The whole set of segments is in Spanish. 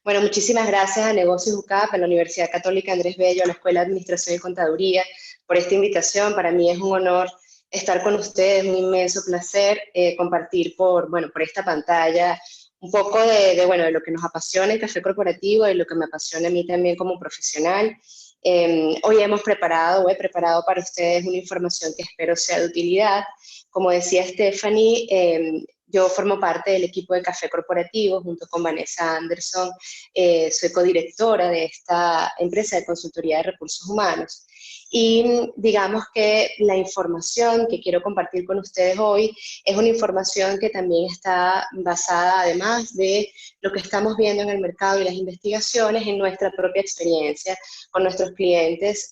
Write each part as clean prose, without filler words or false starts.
Bueno, muchísimas gracias a Negocios UCAP, a la Universidad Católica Andrés Bello, a la Escuela de Administración y Contaduría por esta invitación. Para mí es un honor estar con ustedes, un inmenso placer compartir por esta pantalla un poco de lo que nos apasiona el café corporativo y lo que me apasiona a mí también como profesional. Hoy hemos preparado o he preparado para ustedes una información que espero sea de utilidad. Como decía Stephanie, yo formo parte del equipo de Café Corporativo junto con Vanessa Anderson, soy codirectora de esta empresa de consultoría de recursos humanos. Y digamos que la información que quiero compartir con ustedes hoy es una información que también está basada, además de lo que estamos viendo en el mercado y las investigaciones, en nuestra propia experiencia con nuestros clientes,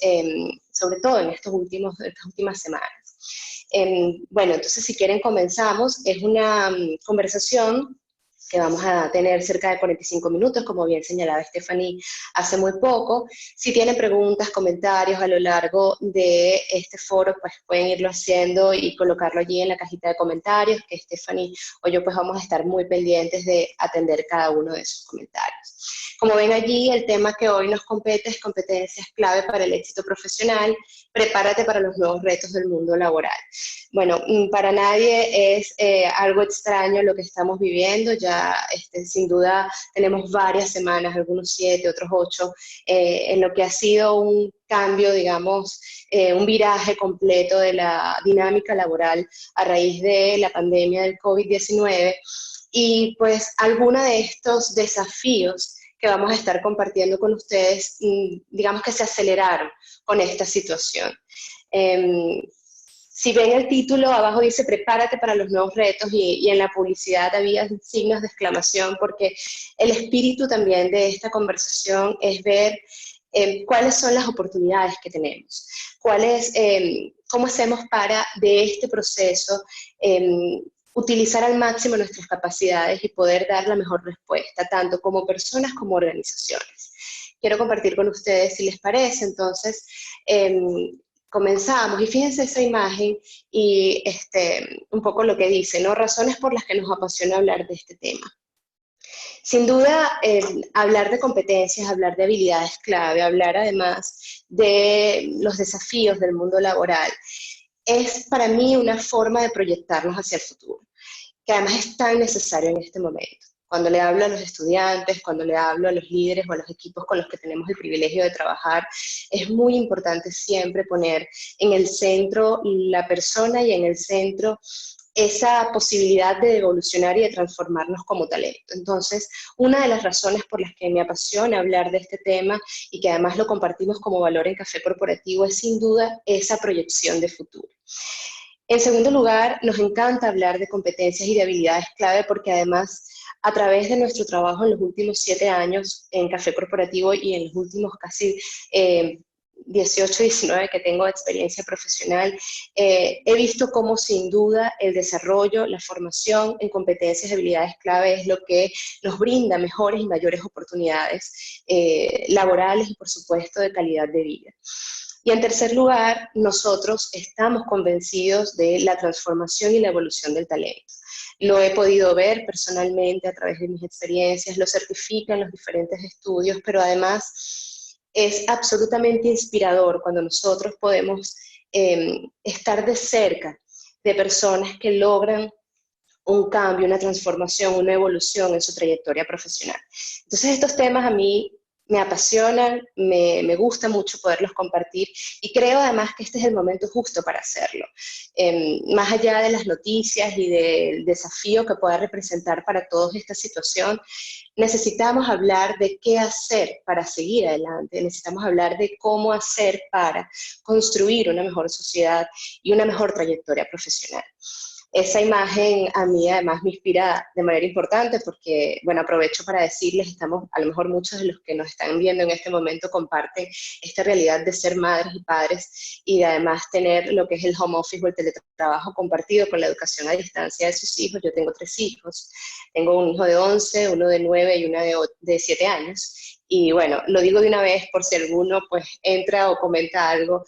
sobre todo en estas últimas semanas. Bueno, entonces si quieren comenzamos. Es una conversación que vamos a tener cerca de 45 minutos, como bien señalaba Stephanie hace muy poco. Si tienen preguntas, comentarios a lo largo de este foro, pues pueden irlo haciendo y colocarlo allí en la cajita de comentarios, que Stephanie o yo pues vamos a estar muy pendientes de atender cada uno de esos comentarios. Como ven allí, el tema que hoy nos compete es competencias clave para el éxito profesional. Prepárate para los nuevos retos del mundo laboral. Bueno, para nadie es algo extraño lo que estamos viviendo. Ya sin duda tenemos varias semanas, algunos 7, otros 8, en lo que ha sido un cambio, digamos, un viraje completo de la dinámica laboral a raíz de la pandemia del COVID-19. Y pues algunos de estos desafíos que vamos a estar compartiendo con ustedes, digamos que se aceleraron con esta situación. Si ven el título, abajo dice prepárate para los nuevos retos y en la publicidad había signos de exclamación porque el espíritu también de esta conversación es ver cuáles son las oportunidades que tenemos, cómo hacemos para de este proceso utilizar al máximo nuestras capacidades y poder dar la mejor respuesta, tanto como personas como organizaciones. Quiero compartir con ustedes, si les parece, entonces, comenzamos. Y fíjense esa imagen y un poco lo que dice, ¿no? Razones por las que nos apasiona hablar de este tema. Sin duda, hablar de competencias, hablar de habilidades clave, hablar además de los desafíos del mundo laboral, es para mí una forma de proyectarnos hacia el futuro, que además es tan necesario en este momento. Cuando le hablo a los estudiantes, cuando le hablo a los líderes o a los equipos con los que tenemos el privilegio de trabajar, es muy importante siempre poner en el centro la persona y en el centro esa posibilidad de evolucionar y de transformarnos como talento. Entonces, una de las razones por las que me apasiona hablar de este tema y que además lo compartimos como valor en Café Corporativo es sin duda esa proyección de futuro. En segundo lugar, nos encanta hablar de competencias y de habilidades clave porque además a través de nuestro trabajo en los últimos 7 años en Café Corporativo y en los últimos casi 18, 19 que tengo de experiencia profesional, he visto cómo sin duda el desarrollo, la formación en competencias y habilidades clave es lo que nos brinda mejores y mayores oportunidades laborales y por supuesto de calidad de vida. Y en tercer lugar, nosotros estamos convencidos de la transformación y la evolución del talento. Lo he podido ver personalmente a través de mis experiencias, lo certifican los diferentes estudios, pero además es absolutamente inspirador cuando nosotros podemos estar de cerca de personas que logran un cambio, una transformación, una evolución en su trayectoria profesional. Entonces estos temas a mí me apasionan, me gusta mucho poderlos compartir y creo además que este es el momento justo para hacerlo. Más allá de las noticias y del desafío que pueda representar para todos esta situación, necesitamos hablar de qué hacer para seguir adelante, necesitamos hablar de cómo hacer para construir una mejor sociedad y una mejor trayectoria profesional. Esa imagen a mí además me inspira de manera importante porque, bueno, aprovecho para decirles, a lo mejor muchos de los que nos están viendo en este momento comparten esta realidad de ser madres y padres y de además tener lo que es el home office o el teletrabajo compartido con la educación a distancia de sus hijos. Yo tengo 3 hijos, tengo un hijo de 11, uno de 9 y una de 7 años. Y bueno, lo digo de una vez por si alguno pues entra o comenta algo,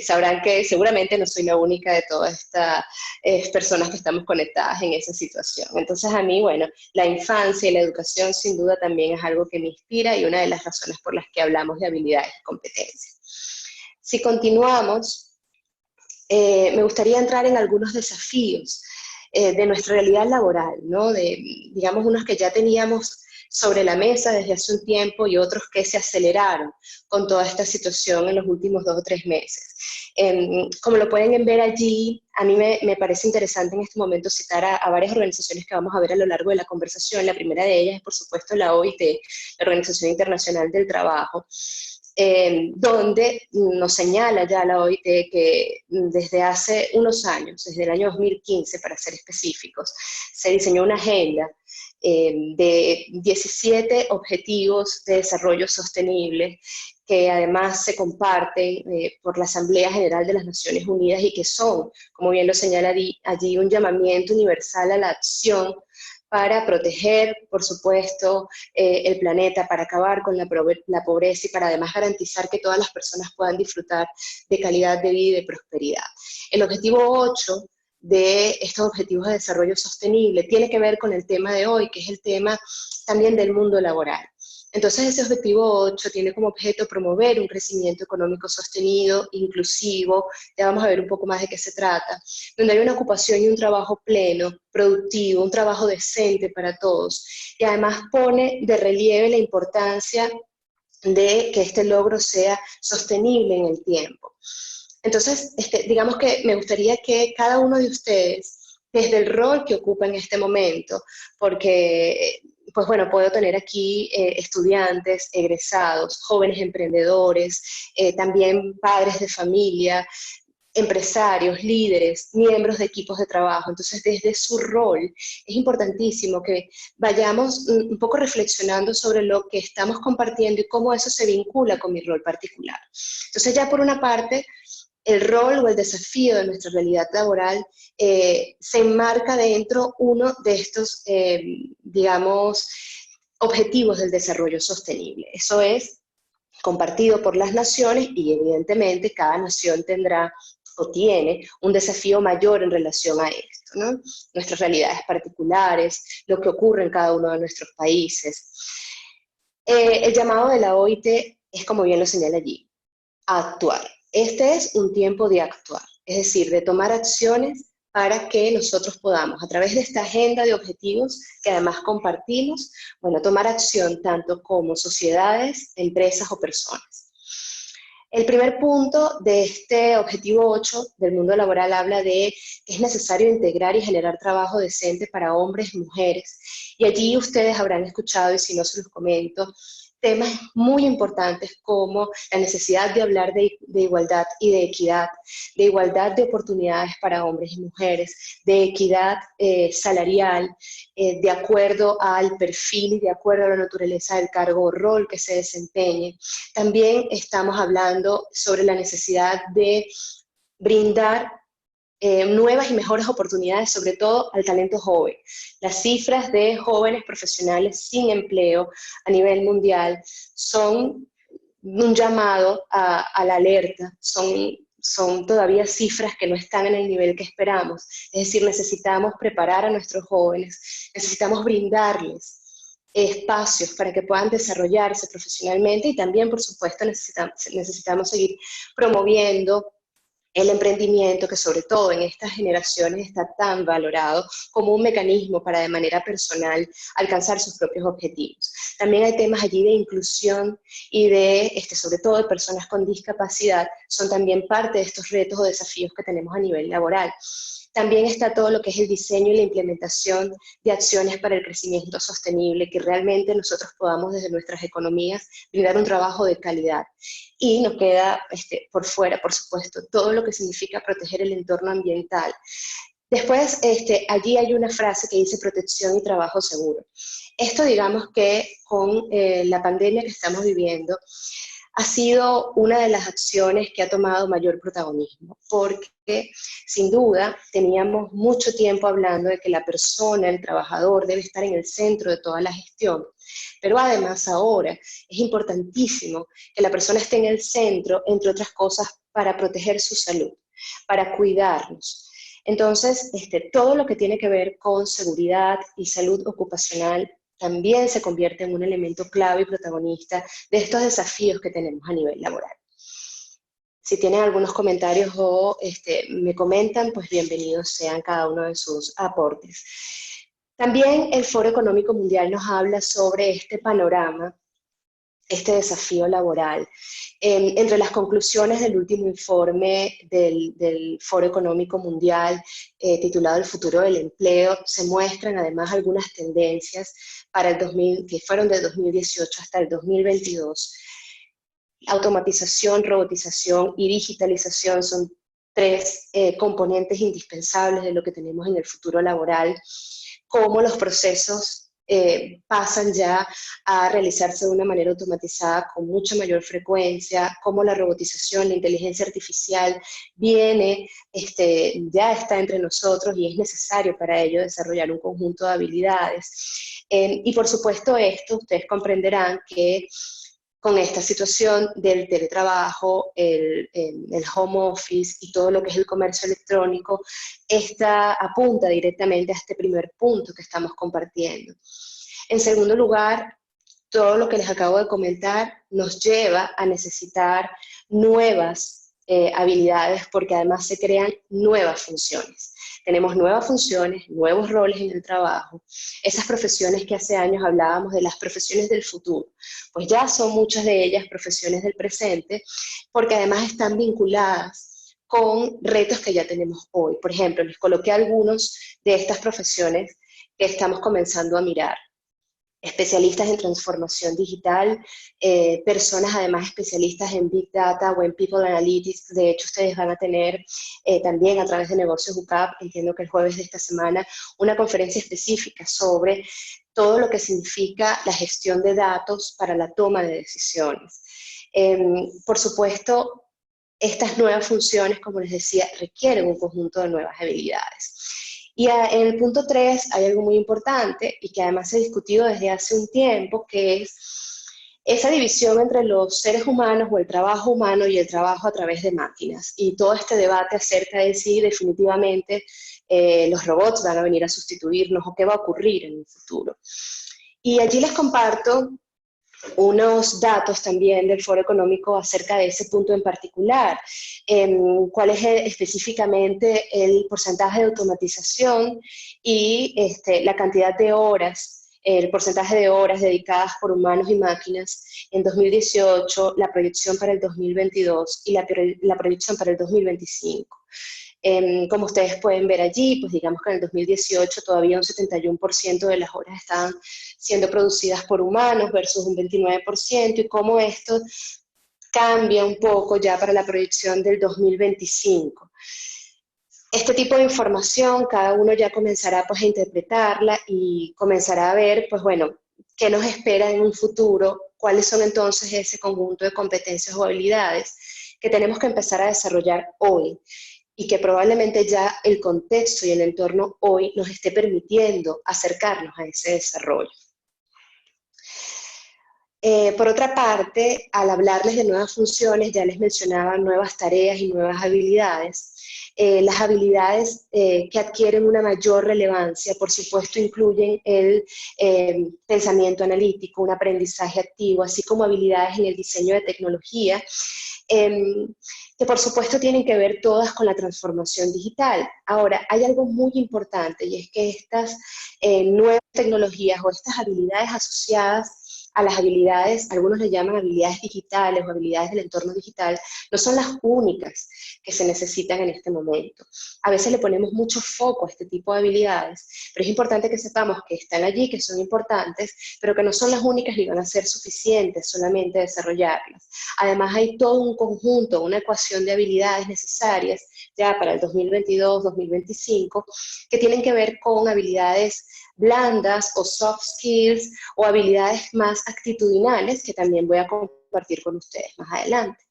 sabrán que seguramente no soy la única de todas estas personas que estamos conectadas en esa situación. Entonces a mí, bueno, la infancia y la educación sin duda también es algo que me inspira y una de las razones por las que hablamos de habilidades y competencias. Si continuamos, me gustaría entrar en algunos desafíos de nuestra realidad laboral, ¿no? Digamos, unos que ya teníamos sobre la mesa desde hace un tiempo y otros que se aceleraron con toda esta situación en los últimos 2 o 3 meses. Como lo pueden ver allí, a mí me parece interesante en este momento citar a varias organizaciones que vamos a ver a lo largo de la conversación. La primera de ellas es, por supuesto, la OIT, la Organización Internacional del Trabajo, donde nos señala ya la OIT que desde hace unos años, desde el año 2015 para ser específicos, se diseñó una agenda de 17 objetivos de desarrollo sostenible que además se comparten por la Asamblea General de las Naciones Unidas y que son, como bien lo señala allí, un llamamiento universal a la acción para proteger, por supuesto, el planeta, para acabar con la pobreza y para además garantizar que todas las personas puedan disfrutar de calidad de vida y de prosperidad. El objetivo 8 de estos objetivos de desarrollo sostenible tiene que ver con el tema de hoy, que es el tema también del mundo laboral. Entonces ese objetivo 8 tiene como objeto promover un crecimiento económico sostenido, inclusivo, ya vamos a ver un poco más de qué se trata, donde hay una ocupación y un trabajo pleno, productivo, un trabajo decente para todos, y además pone de relieve la importancia de que este logro sea sostenible en el tiempo. Entonces, digamos que me gustaría que cada uno de ustedes, desde el rol que ocupa en este momento, porque pues bueno, puedo tener aquí estudiantes, egresados, jóvenes emprendedores, también padres de familia, empresarios, líderes, miembros de equipos de trabajo. Entonces, desde su rol, es importantísimo que vayamos un poco reflexionando sobre lo que estamos compartiendo y cómo eso se vincula con mi rol particular. Entonces, ya por una parte, el rol o el desafío de nuestra realidad laboral se enmarca dentro uno de estos, digamos, objetivos del desarrollo sostenible. Eso es compartido por las naciones y evidentemente cada nación tendrá o tiene un desafío mayor en relación a esto, ¿no? Nuestras realidades particulares, lo que ocurre en cada uno de nuestros países. El llamado de la OIT es, como bien lo señala allí, a actuar. Este es un tiempo de actuar, es decir, de tomar acciones para que nosotros podamos, a través de esta agenda de objetivos que además compartimos, bueno, tomar acción tanto como sociedades, empresas o personas. El primer punto de este objetivo 8 del mundo laboral habla de que es necesario integrar y generar trabajo decente para hombres y mujeres. Y allí ustedes habrán escuchado, y si no se los comento, temas muy importantes como la necesidad de hablar de igualdad y de igualdad de oportunidades para hombres y mujeres, de equidad salarial, de acuerdo al perfil y de acuerdo a la naturaleza del cargo o rol que se desempeñe. También estamos hablando sobre la necesidad de brindar nuevas y mejores oportunidades, sobre todo al talento joven. Las cifras de jóvenes profesionales sin empleo a nivel mundial son un llamado a la alerta, son todavía cifras que no están en el nivel que esperamos. Es decir, necesitamos preparar a nuestros jóvenes, necesitamos brindarles espacios para que puedan desarrollarse profesionalmente y también, por supuesto, necesitamos seguir promoviendo el emprendimiento, que sobre todo en estas generaciones está tan valorado como un mecanismo para de manera personal alcanzar sus propios objetivos. También hay temas allí de inclusión y sobre todo de personas con discapacidad, son también parte de estos retos o desafíos que tenemos a nivel laboral. También está todo lo que es el diseño y la implementación de acciones para el crecimiento sostenible, que realmente nosotros podamos desde nuestras economías brindar un trabajo de calidad. Y nos queda por fuera, por supuesto, todo lo que significa proteger el entorno ambiental. Después, allí hay una frase que dice protección y trabajo seguro. Esto, digamos que con la pandemia que estamos viviendo, ha sido una de las acciones que ha tomado mayor protagonismo, porque sin duda teníamos mucho tiempo hablando de que la persona, el trabajador, debe estar en el centro de toda la gestión, pero además ahora es importantísimo que la persona esté en el centro, entre otras cosas, para proteger su salud, para cuidarnos. Entonces, todo lo que tiene que ver con seguridad y salud ocupacional también se convierte en un elemento clave y protagonista de estos desafíos que tenemos a nivel laboral. Si tienen algunos comentarios o me comentan, pues bienvenidos sean cada uno de sus aportes. También el Foro Económico Mundial nos habla sobre este panorama, este desafío laboral. Entre las conclusiones del último informe del Foro Económico Mundial, titulado El futuro del empleo, se muestran además algunas tendencias para el 2000, que fueron de 2018 hasta el 2022. Automatización, robotización y digitalización son tres componentes indispensables de lo que tenemos en el futuro laboral, cómo los procesos pasan ya a realizarse de una manera automatizada con mucha mayor frecuencia, cómo la robotización, la inteligencia artificial viene, ya está entre nosotros y es necesario para ello desarrollar un conjunto de habilidades. Y por supuesto esto, ustedes comprenderán que con esta situación del teletrabajo, el home office y todo lo que es el comercio electrónico, esta apunta directamente a este primer punto que estamos compartiendo. En segundo lugar, todo lo que les acabo de comentar nos lleva a necesitar nuevas habilidades porque además se crean nuevas funciones. Tenemos nuevas funciones, nuevos roles en el trabajo. Esas profesiones que hace años hablábamos de las profesiones del futuro, pues ya son muchas de ellas profesiones del presente, porque además están vinculadas con retos que ya tenemos hoy. Por ejemplo, les coloqué algunos de estas profesiones que estamos comenzando a mirar. Especialistas en transformación digital, personas además especialistas en Big Data o en People Analytics. De hecho, ustedes van a tener también a través de Negocios UCAP, entiendo que el jueves de esta semana, una conferencia específica sobre todo lo que significa la gestión de datos para la toma de decisiones. Por supuesto, estas nuevas funciones, como les decía, requieren un conjunto de nuevas habilidades. Y en el punto 3 hay algo muy importante y que además se ha discutido desde hace un tiempo, que es esa división entre los seres humanos o el trabajo humano y el trabajo a través de máquinas. Y todo este debate acerca de si definitivamente los robots van a venir a sustituirnos o qué va a ocurrir en el futuro. Y allí les comparto unos datos también del Foro Económico acerca de ese punto en particular. ¿Cuál es específicamente el porcentaje de automatización y la cantidad de horas, el porcentaje de horas dedicadas por humanos y máquinas en 2018, la proyección para el 2022 y la proyección para el 2025? Como ustedes pueden ver allí, pues digamos que en el 2018 todavía un 71% de las horas estaban siendo producidas por humanos versus un 29%, y cómo esto cambia un poco ya para la proyección del 2025. Este tipo de información cada uno ya comenzará pues a interpretarla y comenzará a ver, pues bueno, qué nos espera en un futuro, cuáles son entonces ese conjunto de competencias o habilidades que tenemos que empezar a desarrollar hoy, y que probablemente ya el contexto y el entorno hoy nos esté permitiendo acercarnos a ese desarrollo. Por otra parte, al hablarles de nuevas funciones, ya les mencionaba nuevas tareas y nuevas habilidades. Las habilidades que adquieren una mayor relevancia, por supuesto, incluyen el pensamiento analítico, un aprendizaje activo, así como habilidades en el diseño de tecnología, que por supuesto tienen que ver todas con la transformación digital. Ahora, hay algo muy importante, y es que estas nuevas tecnologías o estas habilidades asociadas a las habilidades, algunos le llaman habilidades digitales o habilidades del entorno digital, no son las únicas que se necesitan en este momento. A veces le ponemos mucho foco a este tipo de habilidades, pero es importante que sepamos que están allí, que son importantes, pero que no son las únicas ni van a ser suficientes solamente desarrollarlas. Además, hay todo un conjunto, una ecuación de habilidades necesarias ya para el 2022-2025 que tienen que ver con habilidades blandas o soft skills o habilidades más actitudinales, que también voy a compartir con ustedes más adelante.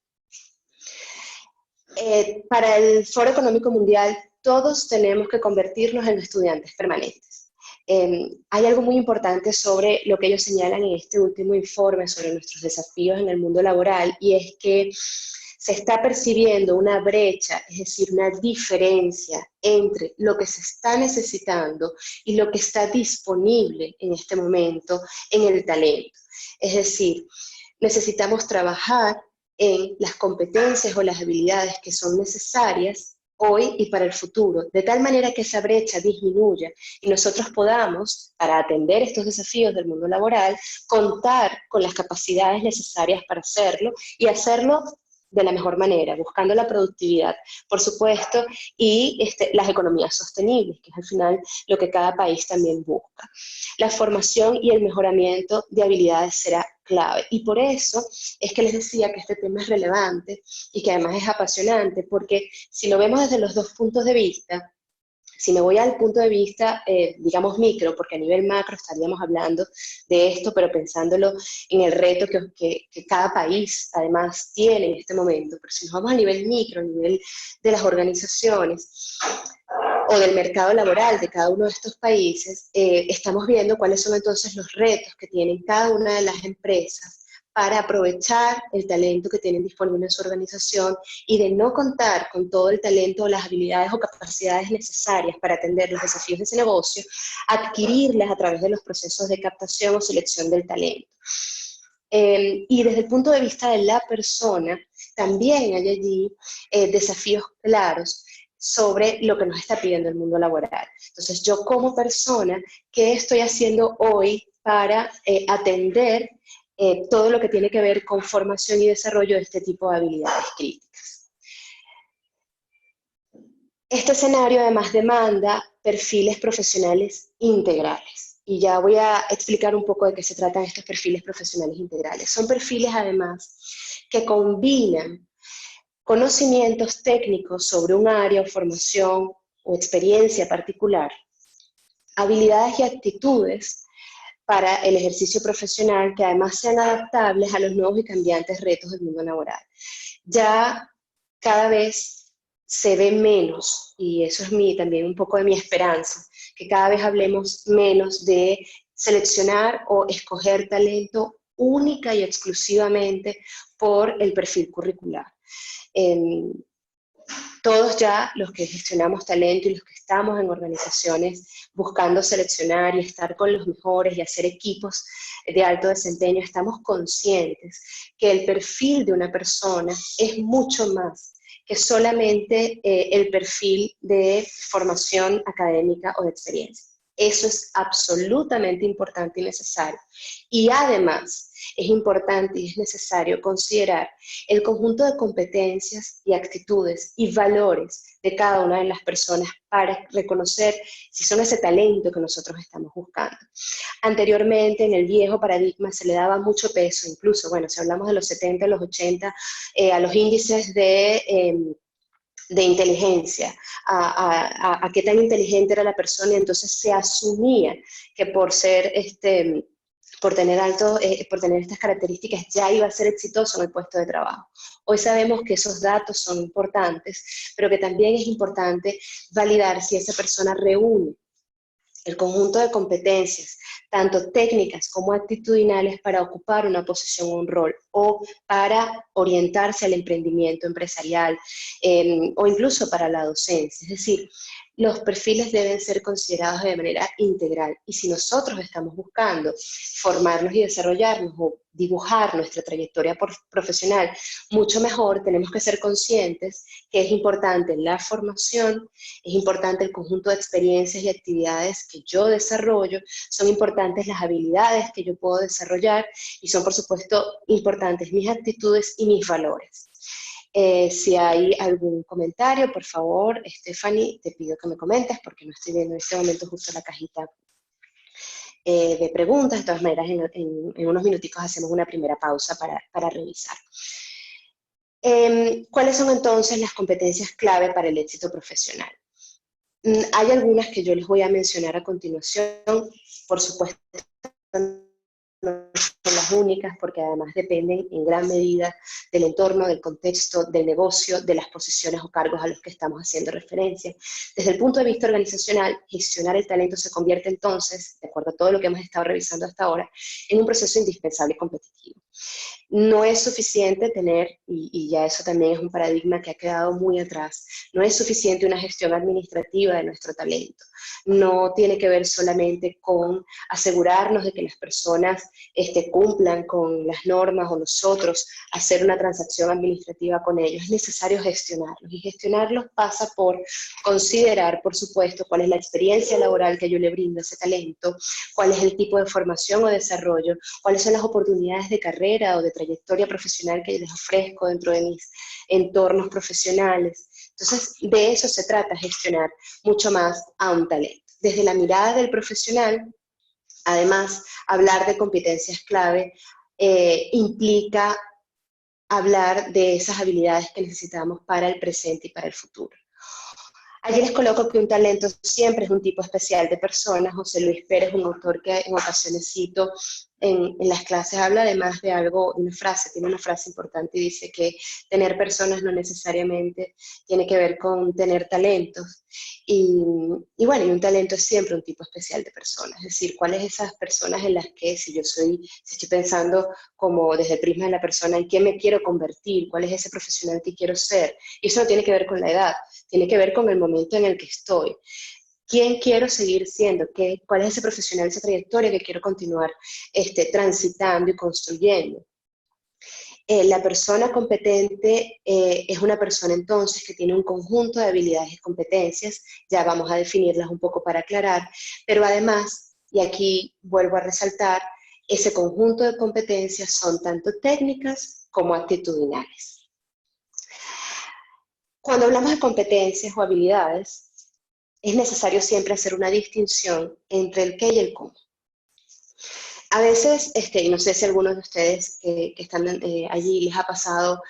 Para el Foro Económico Mundial, todos tenemos que convertirnos en estudiantes permanentes. Hay algo muy importante sobre lo que ellos señalan en este último informe sobre nuestros desafíos en el mundo laboral, y es que se está percibiendo una brecha, es decir, una diferencia entre lo que se está necesitando y lo que está disponible en este momento en el talento. Es decir, necesitamos trabajar en las competencias o las habilidades que son necesarias hoy y para el futuro, de tal manera que esa brecha disminuya y nosotros podamos, para atender estos desafíos del mundo laboral, contar con las capacidades necesarias para hacerlo y hacerlo de la mejor manera, buscando la productividad, por supuesto, y las economías sostenibles, que es al final lo que cada país también busca. La formación y el mejoramiento de habilidades será clave, y por eso es que les decía que este tema es relevante y que además es apasionante, porque si lo vemos desde los dos puntos de vista, si me voy al punto de vista, digamos, micro, porque a nivel macro estaríamos hablando de esto, pero pensándolo en el reto que cada país además tiene en este momento, pero si nos vamos a nivel micro, a nivel de las organizaciones o del mercado laboral de cada uno de estos países, estamos viendo cuáles son entonces los retos que tienen cada una de las empresas para aprovechar el talento que tienen disponible en su organización y de no contar con todo el talento o las habilidades o capacidades necesarias para atender los desafíos de ese negocio, adquirirlas a través de los procesos de captación o selección del talento. Y desde el punto de vista de la persona, también hay allí desafíos claros sobre lo que nos está pidiendo el mundo laboral. Entonces, yo como persona, ¿qué estoy haciendo hoy para atender todo lo que tiene que ver con formación y desarrollo de este tipo de habilidades críticas? Este escenario además demanda perfiles profesionales integrales. Y ya voy a explicar un poco de qué se tratan estos perfiles profesionales integrales. Son perfiles además que combinan conocimientos técnicos sobre un área o formación o experiencia particular, habilidades y actitudes para el ejercicio profesional que además sean adaptables a los nuevos y cambiantes retos del mundo laboral. Ya cada vez se ve menos, y eso es también un poco de mi esperanza, que cada vez hablemos menos de seleccionar o escoger talento única y exclusivamente por el perfil curricular. Todos ya los que gestionamos talento y los que estamos en organizaciones buscando seleccionar y estar con los mejores y hacer equipos de alto desempeño, estamos conscientes que el perfil de una persona es mucho más que solamente el perfil de formación académica o de experiencia. Eso es absolutamente importante y necesario. Y además es importante y es necesario considerar el conjunto de competencias y actitudes y valores de cada una de las personas para reconocer si son ese talento que nosotros estamos buscando. Anteriormente, en el viejo paradigma se le daba mucho peso, incluso, bueno, si hablamos de los 70, los 80, a los índices de inteligencia, a qué tan inteligente era la persona, y entonces se asumía que por ser por tener estas características ya iba a ser exitoso en el puesto de trabajo. Hoy sabemos que esos datos son importantes, pero que también es importante validar si esa persona reúne el conjunto de competencias, tanto técnicas como actitudinales, para ocupar una posición o un rol, o para orientarse al emprendimiento empresarial, o incluso para la docencia. Es decir, los perfiles deben ser considerados de manera integral, y si nosotros estamos buscando formarnos y desarrollarnos o dibujar nuestra trayectoria profesional mucho mejor, tenemos que ser conscientes que es importante la formación, es importante el conjunto de experiencias y actividades que yo desarrollo, son importantes las habilidades que yo puedo desarrollar, y son, por supuesto, importantes mis actitudes y mis valores. Si hay algún comentario, por favor, Stephanie, te pido que me comentes, porque no estoy viendo en este momento justo la cajita de preguntas. De todas maneras, en unos minuticos hacemos una primera pausa para revisar. ¿Cuáles son entonces las competencias clave para el éxito profesional? Hay algunas que yo les voy a mencionar a continuación. Por supuesto, no son las únicas, porque además dependen en gran medida del entorno, del contexto, del negocio, de las posiciones o cargos a los que estamos haciendo referencia. Desde el punto de vista organizacional, gestionar el talento se convierte entonces, de acuerdo a todo lo que hemos estado revisando hasta ahora, en un proceso indispensable y competitivo. No es suficiente tener, y ya eso también es un paradigma que ha quedado muy atrás, no es suficiente una gestión administrativa de nuestro talento. No tiene que ver solamente con asegurarnos de que las personas cumplan con las normas o nosotros hacer una transacción administrativa con ellos. Es necesario gestionarlos, y gestionarlos pasa por considerar, por supuesto, cuál es la experiencia laboral que yo le brindo a ese talento, cuál es el tipo de formación o desarrollo, cuáles son las oportunidades de carrera o de trayectoria profesional que les ofrezco dentro de mis entornos profesionales. Entonces, de eso se trata, gestionar mucho más a un talento. Desde la mirada del profesional, además, hablar de competencias clave implica hablar de esas habilidades que necesitamos para el presente y para el futuro. Allí les coloco que un talento siempre es un tipo especial de persona. José Luis Pérez, un autor que en ocasiones cito en las clases, habla además de algo, tiene una frase importante y dice que tener personas no necesariamente tiene que ver con tener talentos. Y bueno, y un talento es siempre un tipo especial de persona. Es decir, cuáles esas personas en las que, si estoy pensando como desde el prisma de la persona, en qué me quiero convertir, cuál es ese profesional que quiero ser. Y eso no tiene que ver con la edad, tiene que ver con el momento en el que estoy. ¿Quién quiero seguir siendo? ¿Cuál es ese profesional, esa trayectoria que quiero continuar transitando y construyendo? La persona competente es una persona entonces que tiene un conjunto de habilidades y competencias, ya vamos a definirlas un poco para aclarar, pero además, y aquí vuelvo a resaltar, ese conjunto de competencias son tanto técnicas como actitudinales. Cuando hablamos de competencias o habilidades, es necesario siempre hacer una distinción entre el qué y el cómo. A veces, no sé si a algunos de ustedes que están allí les ha pasado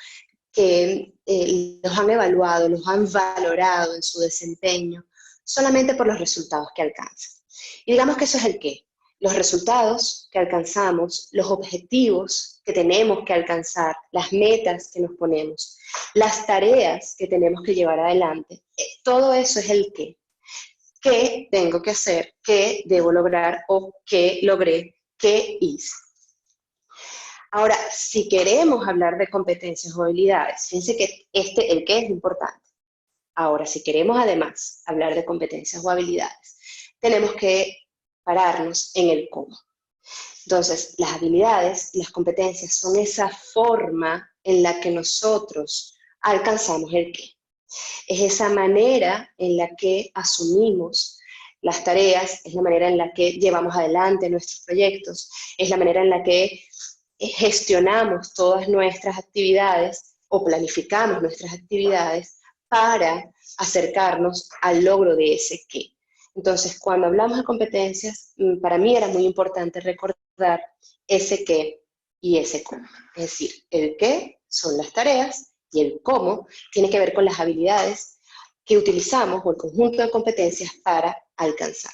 que los han evaluado, los han valorado en su desempeño solamente por los resultados que alcanzan. Y digamos que eso es el qué. Los resultados que alcanzamos, los objetivos que tenemos que alcanzar, las metas que nos ponemos, las tareas que tenemos que llevar adelante, todo eso es el qué. ¿Qué tengo que hacer? ¿Qué debo lograr? ¿O qué logré? ¿Qué hice? Ahora, si queremos hablar de competencias o habilidades, fíjense que el qué es importante. Ahora, si queremos además hablar de competencias o habilidades, tenemos que pararnos en el cómo. Entonces, las habilidades y las competencias son esa forma en la que nosotros alcanzamos el qué. Es esa manera en la que asumimos las tareas, es la manera en la que llevamos adelante nuestros proyectos, es la manera en la que gestionamos todas nuestras actividades o planificamos nuestras actividades para acercarnos al logro de ese qué. Entonces, cuando hablamos de competencias, para mí era muy importante recordar ese qué y ese cómo. Es decir, el qué son las tareas y el cómo tiene que ver con las habilidades que utilizamos o el conjunto de competencias para alcanzar.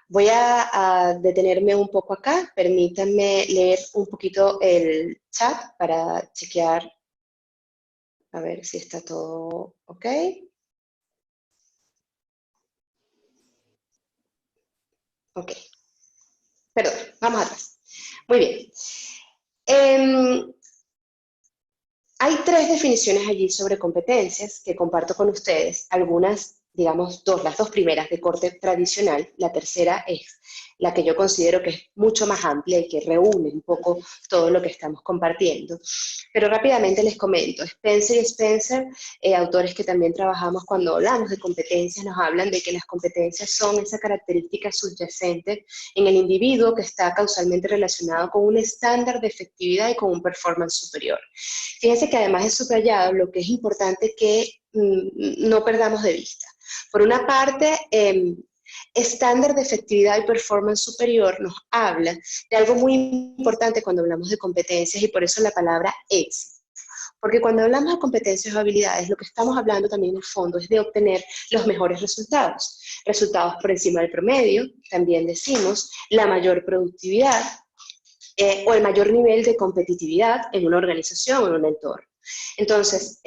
Voy a detenerme un poco acá, permítanme leer un poquito el chat para chequear, a ver si está todo ok. Ok, perdón, vamos atrás. Muy bien. Hay tres definiciones allí sobre competencias que comparto con ustedes, algunas, digamos, las dos primeras de corte tradicional, la tercera es la que yo considero que es mucho más amplia y que reúne un poco todo lo que estamos compartiendo. Pero rápidamente les comento, Spencer y Spencer, autores que también trabajamos cuando hablamos de competencias, nos hablan de que las competencias son esa característica subyacente en el individuo que está causalmente relacionado con un estándar de efectividad y con un performance superior. Fíjense que además de subrayado, lo que es importante que no perdamos de vista. Por una parte, estándar de efectividad y performance superior nos habla de algo muy importante cuando hablamos de competencias y por eso la palabra éxito. Porque cuando hablamos de competencias o habilidades, lo que estamos hablando también en el fondo es de obtener los mejores resultados. Resultados por encima del promedio, también decimos, la mayor productividad o el mayor nivel de competitividad en una organización o en un entorno. Entonces,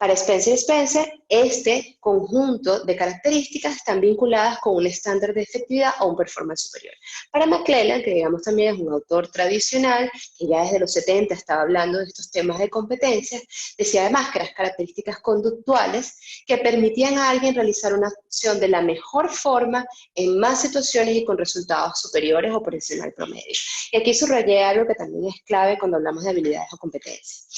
para Spencer Spencer, este conjunto de características están vinculadas con un estándar de efectividad o un performance superior. Para McClelland, que digamos también es un autor tradicional, que ya desde los 70 estaba hablando de estos temas de competencias, decía además que las características conductuales que permitían a alguien realizar una acción de la mejor forma en más situaciones y con resultados superiores o por encima del promedio. Y aquí subrayé algo que también es clave cuando hablamos de habilidades o competencias.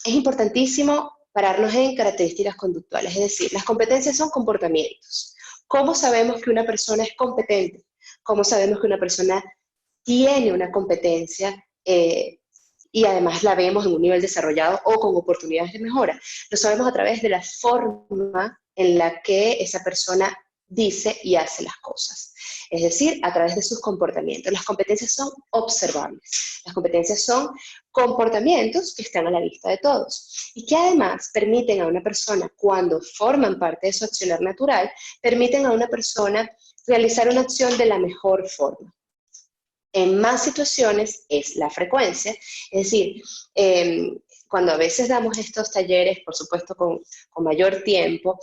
Es importantísimo pararnos en características conductuales, es decir, las competencias son comportamientos. ¿Cómo sabemos que una persona es competente? ¿Cómo sabemos que una persona tiene una competencia y además la vemos en un nivel desarrollado o con oportunidades de mejora? Lo sabemos a través de la forma en la que esa persona dice y hace las cosas. Es decir, a través de sus comportamientos. Las competencias son observables. Las competencias son comportamientos que están a la vista de todos y que además permiten a una persona, cuando forman parte de su accionar natural, permiten a una persona realizar una acción de la mejor forma. En más situaciones es la frecuencia, es decir, cuando a veces damos estos talleres, por supuesto con mayor tiempo,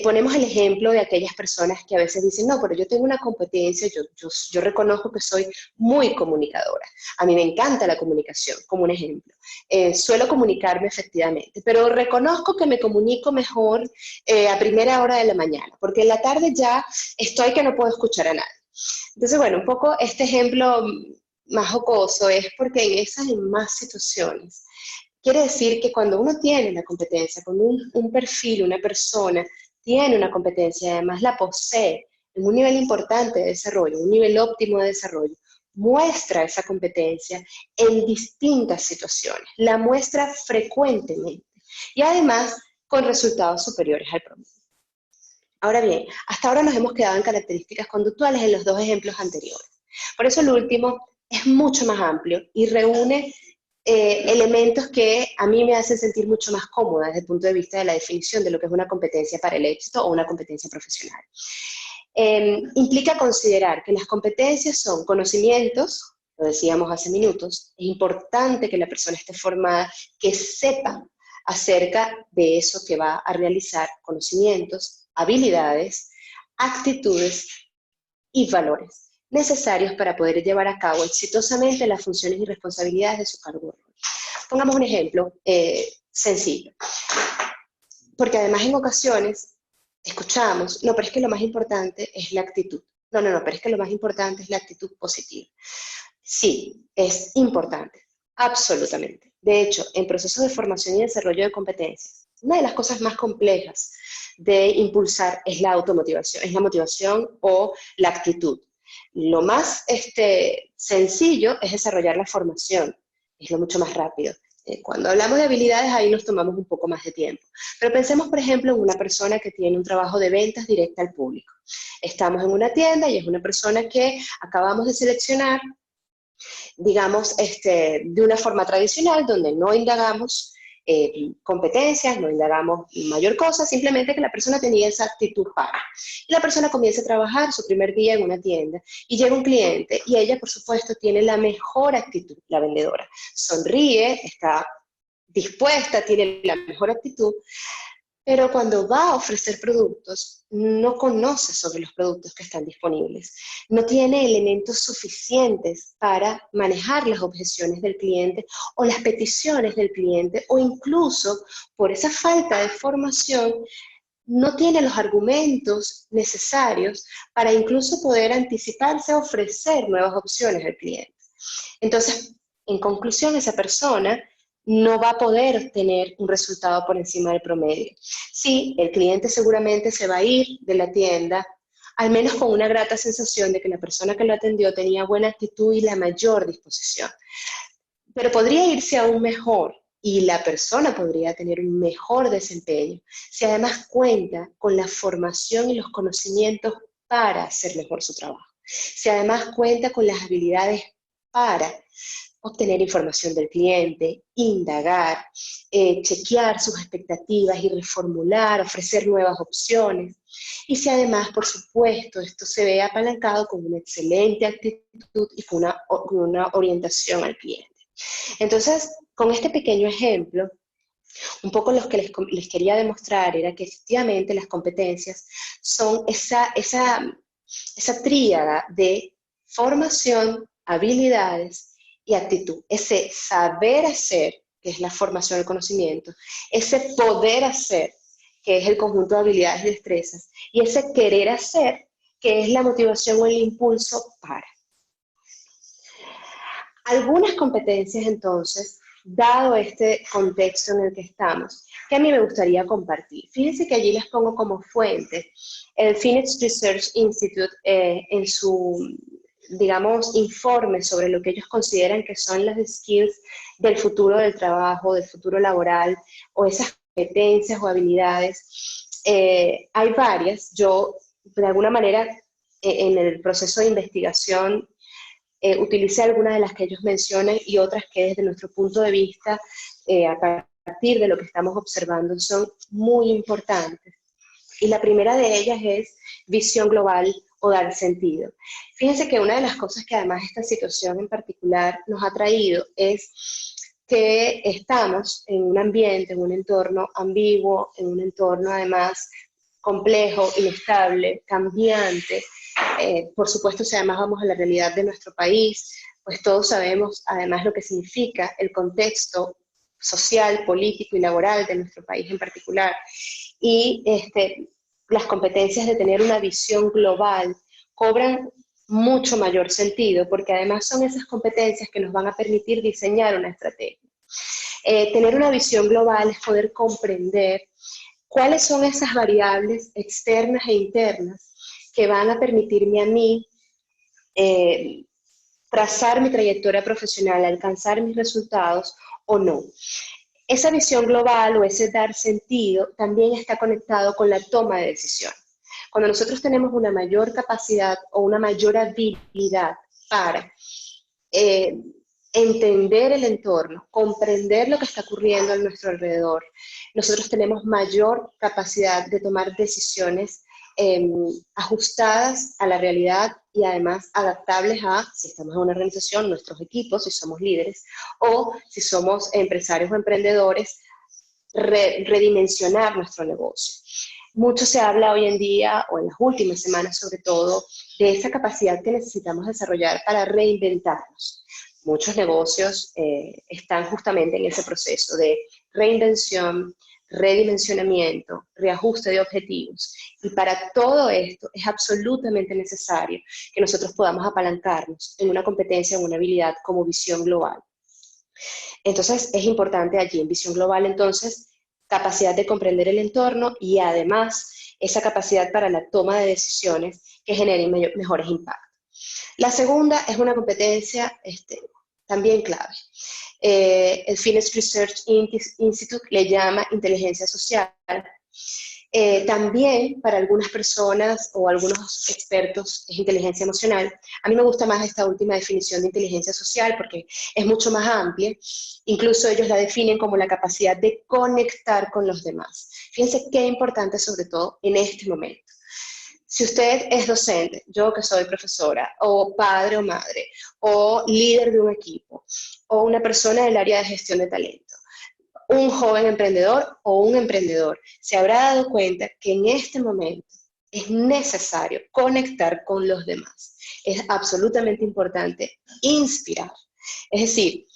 ponemos el ejemplo de aquellas personas que a veces dicen, no, pero yo tengo una competencia, yo reconozco que soy muy comunicadora. A mí me encanta la comunicación, como un ejemplo. Suelo comunicarme efectivamente, pero reconozco que me comunico mejor a primera hora de la mañana, porque en la tarde ya estoy que no puedo escuchar a nadie. Entonces, bueno, un poco este ejemplo más jocoso es porque en esas y más situaciones, quiere decir que cuando uno tiene la competencia, cuando un perfil, una persona tiene una competencia y además la posee en un nivel importante de desarrollo, un nivel óptimo de desarrollo, muestra esa competencia en distintas situaciones, la muestra frecuentemente y además con resultados superiores al promedio. Ahora bien, hasta ahora nos hemos quedado en características conductuales en los dos ejemplos anteriores. Por eso el último es mucho más amplio y reúne elementos que a mí me hacen sentir mucho más cómoda desde el punto de vista de la definición de lo que es una competencia para el éxito o una competencia profesional. Implica considerar que las competencias son conocimientos, lo decíamos hace minutos, es importante que la persona esté formada, que sepa acerca de eso que va a realizar, conocimientos, habilidades, actitudes y valores necesarios para poder llevar a cabo exitosamente las funciones y responsabilidades de su cargo. Pongamos un ejemplo sencillo, porque además en ocasiones escuchamos, no, pero es que lo más importante es la actitud. No, pero es que lo más importante es la actitud positiva. Sí, es importante, absolutamente. De hecho, en procesos de formación y desarrollo de competencias, una de las cosas más complejas de impulsar es la automotivación, es la motivación o la actitud. Lo más sencillo es desarrollar la formación, es lo mucho más rápido. Cuando hablamos de habilidades, ahí nos tomamos un poco más de tiempo. Pero pensemos, por ejemplo, en una persona que tiene un trabajo de ventas directa al público. Estamos en una tienda y es una persona que acabamos de seleccionar, digamos, de una forma tradicional, donde no indagamos competencias, no indagamos mayor cosa, simplemente que la persona tenía esa actitud para. Y la persona comienza a trabajar su primer día en una tienda y llega un cliente y ella, por supuesto, tiene la mejor actitud, la vendedora. Sonríe, está dispuesta, tiene la mejor actitud, pero cuando va a ofrecer productos, no conoce sobre los productos que están disponibles, no tiene elementos suficientes para manejar las objeciones del cliente o las peticiones del cliente, o incluso por esa falta de formación, no tiene los argumentos necesarios para incluso poder anticiparse a ofrecer nuevas opciones al cliente. Entonces, en conclusión, esa persona no va a poder tener un resultado por encima del promedio. Sí, el cliente seguramente se va a ir de la tienda, al menos con una grata sensación de que la persona que lo atendió tenía buena actitud y la mayor disposición. Pero podría irse aún mejor y la persona podría tener un mejor desempeño si además cuenta con la formación y los conocimientos para hacer mejor su trabajo. Si además cuenta con las habilidades para obtener información del cliente, indagar, chequear sus expectativas y reformular, ofrecer nuevas opciones. Y si además, por supuesto, esto se ve apalancado con una excelente actitud y con una orientación al cliente. Entonces, con este pequeño ejemplo, un poco lo que les quería demostrar era que efectivamente las competencias son esa tríada de formación, habilidades y actitud. Ese saber hacer, que es la formación del conocimiento, ese poder hacer, que es el conjunto de habilidades y destrezas, y ese querer hacer, que es la motivación o el impulso para. Algunas competencias, entonces, dado este contexto en el que estamos, que a mí me gustaría compartir. Fíjense que allí les pongo como fuente el Phoenix Research Institute en su, digamos, informe sobre lo que ellos consideran que son las skills del futuro del trabajo, del futuro laboral, o esas competencias o habilidades. Hay varias. Yo, de alguna manera, en el proceso de investigación, utilicé algunas de las que ellos mencionan y otras que desde nuestro punto de vista, a partir de lo que estamos observando, son muy importantes. Y la primera de ellas es visión global o dar sentido. Fíjense que una de las cosas que además esta situación en particular nos ha traído es que estamos en un ambiente, en un entorno ambiguo, en un entorno además complejo, inestable, cambiante. Por supuesto, si además vamos a la realidad de nuestro país, pues todos sabemos además lo que significa el contexto social, político y laboral de nuestro país en particular. Y las competencias de tener una visión global cobran mucho mayor sentido, porque además son esas competencias que nos van a permitir diseñar una estrategia. Tener una visión global es poder comprender cuáles son esas variables externas e internas que van a permitirme a mí trazar mi trayectoria profesional, alcanzar mis resultados o no. Esa visión global o ese dar sentido también está conectado con la toma de decisión. Cuando nosotros tenemos una mayor capacidad o una mayor habilidad para entender el entorno, comprender lo que está ocurriendo a nuestro alrededor, nosotros tenemos mayor capacidad de tomar decisiones ajustadas a la realidad y además adaptables a, si estamos en una organización, nuestros equipos, si somos líderes, o si somos empresarios o emprendedores, redimensionar nuestro negocio. Mucho se habla hoy en día, o en las últimas semanas sobre todo, de esa capacidad que necesitamos desarrollar para reinventarnos. Muchos negocios están justamente en ese proceso de reinvención, redimensionamiento, reajuste de objetivos. Y para todo esto es absolutamente necesario que nosotros podamos apalancarnos en una competencia, en una habilidad como visión global. Entonces es importante allí en visión global, entonces, capacidad de comprender el entorno y además esa capacidad para la toma de decisiones que generen mejores impactos. La segunda es una competencia también clave. El Phoenix Research Institute le llama inteligencia social. También para algunas personas o algunos expertos es inteligencia emocional. A mí me gusta más esta última definición de inteligencia social porque es mucho más amplia. Incluso ellos la definen como la capacidad de conectar con los demás. Fíjense qué importante sobre todo en este momento. Si usted es docente, yo que soy profesora, o padre o madre, o líder de un equipo, o una persona del área de gestión de talento, un joven emprendedor o un emprendedor, se habrá dado cuenta que en este momento es necesario conectar con los demás. Es absolutamente importante inspirar. Es decir,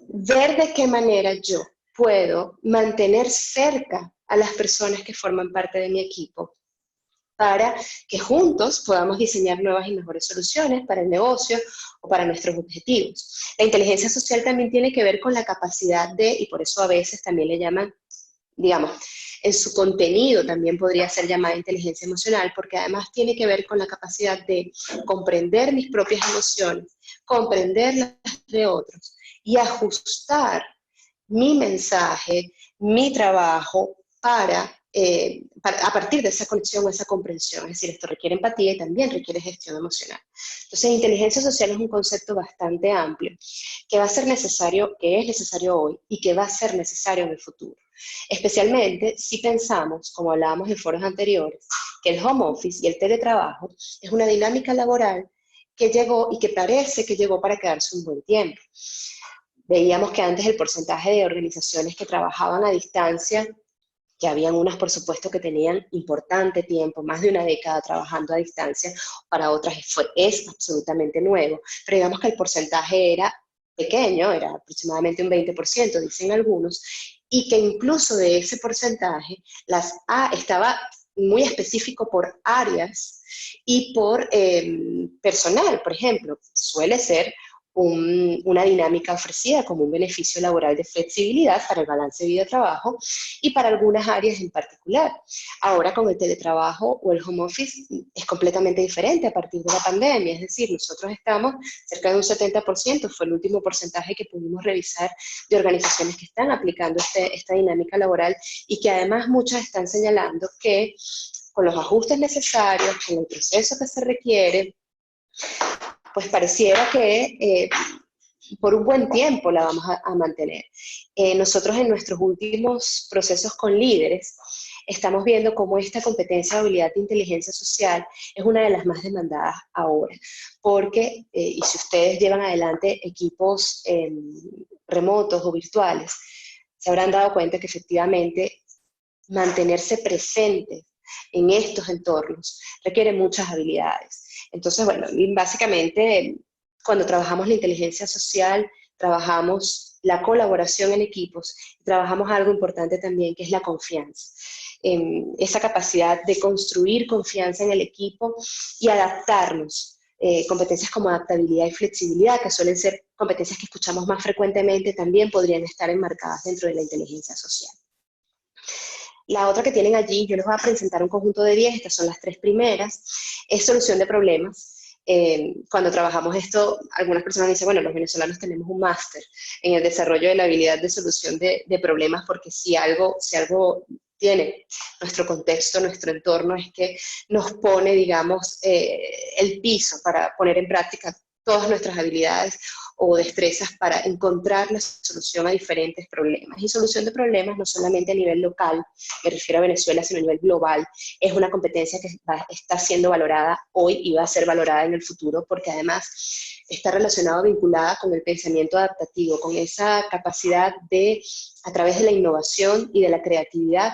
ver de qué manera yo puedo mantener cerca a las personas que forman parte de mi equipo para que juntos podamos diseñar nuevas y mejores soluciones para el negocio o para nuestros objetivos. La inteligencia social también tiene que ver con la capacidad de, y por eso a veces también le llaman, digamos, en su contenido también podría ser llamada inteligencia emocional, porque además tiene que ver con la capacidad de comprender mis propias emociones, comprender las de otros y ajustar mi mensaje, mi trabajo para a partir de esa conexión o esa comprensión. Es decir, esto requiere empatía y también requiere gestión emocional. Entonces, inteligencia social es un concepto bastante amplio que va a ser necesario, que es necesario hoy y que va a ser necesario en el futuro. Especialmente si pensamos, como hablábamos en foros anteriores, que el home office y el teletrabajo es una dinámica laboral que llegó y que parece que llegó para quedarse un buen tiempo. Veíamos que antes el porcentaje de organizaciones que trabajaban a distancia, que habían unas, por supuesto, que tenían importante tiempo, más de una década trabajando a distancia, para otras es absolutamente nuevo, pero digamos que el porcentaje era pequeño, era aproximadamente un 20%, dicen algunos, y que incluso de ese porcentaje, estaba muy específico por áreas y por personal, por ejemplo, suele ser una dinámica ofrecida como un beneficio laboral de flexibilidad para el balance vida-trabajo y para algunas áreas en particular. Ahora con el teletrabajo o el home office es completamente diferente a partir de la pandemia, es decir, nosotros estamos cerca de un 70%, fue el último porcentaje que pudimos revisar de organizaciones que están aplicando esta dinámica laboral y que además muchas están señalando que con los ajustes necesarios, con el proceso que se requiere, pues pareciera que por un buen tiempo la vamos a mantener. Nosotros en nuestros últimos procesos con líderes estamos viendo cómo esta competencia o habilidad de inteligencia social es una de las más demandadas ahora, porque, y si ustedes llevan adelante equipos remotos o virtuales, se habrán dado cuenta que efectivamente mantenerse presentes en estos entornos requiere muchas habilidades. Entonces, bueno, básicamente cuando trabajamos la inteligencia social, trabajamos la colaboración en equipos, trabajamos algo importante también que es la confianza. Esa capacidad de construir confianza en el equipo y adaptarnos. Competencias como adaptabilidad y flexibilidad, que suelen ser competencias que escuchamos más frecuentemente, también podrían estar enmarcadas dentro de la inteligencia social. La otra que tienen allí, yo les voy a presentar un conjunto de 10, estas son las 3 primeras, es solución de problemas. Cuando trabajamos esto, algunas personas dicen, bueno, los venezolanos tenemos un máster en el desarrollo de la habilidad de solución de problemas, porque si algo tiene nuestro contexto, nuestro entorno, es que nos pone, digamos, el piso para poner en práctica todas nuestras habilidades o destrezas para encontrar la solución a diferentes problemas. Y solución de problemas no solamente a nivel local, me refiero a Venezuela, sino a nivel global. Es una competencia que está siendo valorada hoy y va a ser valorada en el futuro, porque además está relacionado, vinculada con el pensamiento adaptativo, con esa capacidad de, a través de la innovación y de la creatividad,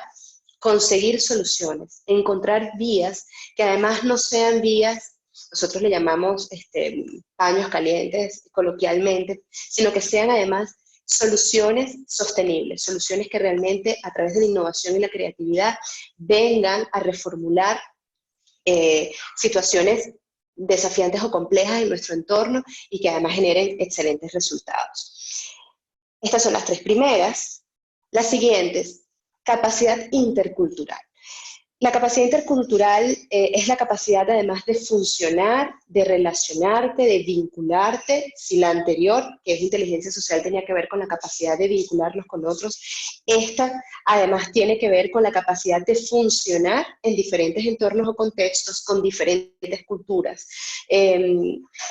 conseguir soluciones, encontrar vías que además no sean vías, nosotros le llamamos paños calientes coloquialmente, sino que sean además soluciones sostenibles, soluciones que realmente a través de la innovación y la creatividad vengan a reformular situaciones desafiantes o complejas en nuestro entorno y que además generen excelentes resultados. Estas son las 3 primeras. Las siguientes, capacidad intercultural. La capacidad intercultural es la capacidad además de funcionar, de relacionarte, de vincularte. Si la anterior, que es inteligencia social, tenía que ver con la capacidad de vincularnos con otros, esta además tiene que ver con la capacidad de funcionar en diferentes entornos o contextos, con diferentes culturas,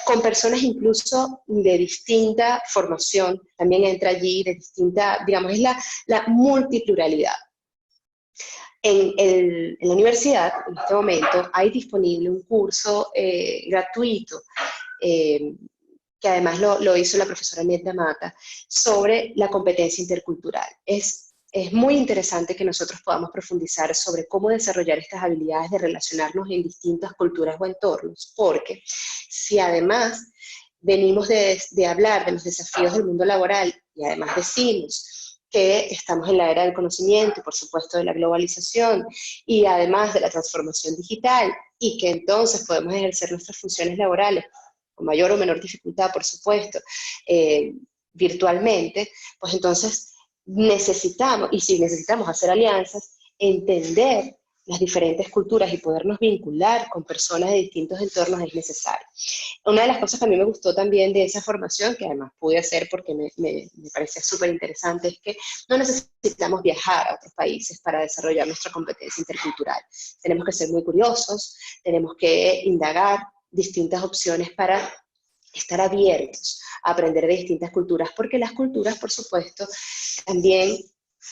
con personas incluso de distinta formación, también entra allí, de distinta, digamos, es la multipluralidad. En la universidad, en este momento, hay disponible un curso gratuito, que además lo hizo la profesora Nedda Mata, sobre la competencia intercultural. Es muy interesante que nosotros podamos profundizar sobre cómo desarrollar estas habilidades de relacionarnos en distintas culturas o entornos, porque si además venimos de hablar de los desafíos del mundo laboral y además decimos que estamos en la era del conocimiento y por supuesto de la globalización y además de la transformación digital y que entonces podemos ejercer nuestras funciones laborales con mayor o menor dificultad, por supuesto, virtualmente, pues entonces necesitamos, y si necesitamos hacer alianzas, entender las diferentes culturas y podernos vincular con personas de distintos entornos es necesario. Una de las cosas que a mí me gustó también de esa formación, que además pude hacer porque me parecía súper interesante, es que no necesitamos viajar a otros países para desarrollar nuestra competencia intercultural. Tenemos que ser muy curiosos, tenemos que indagar distintas opciones para estar abiertos a aprender de distintas culturas, porque las culturas, por supuesto, también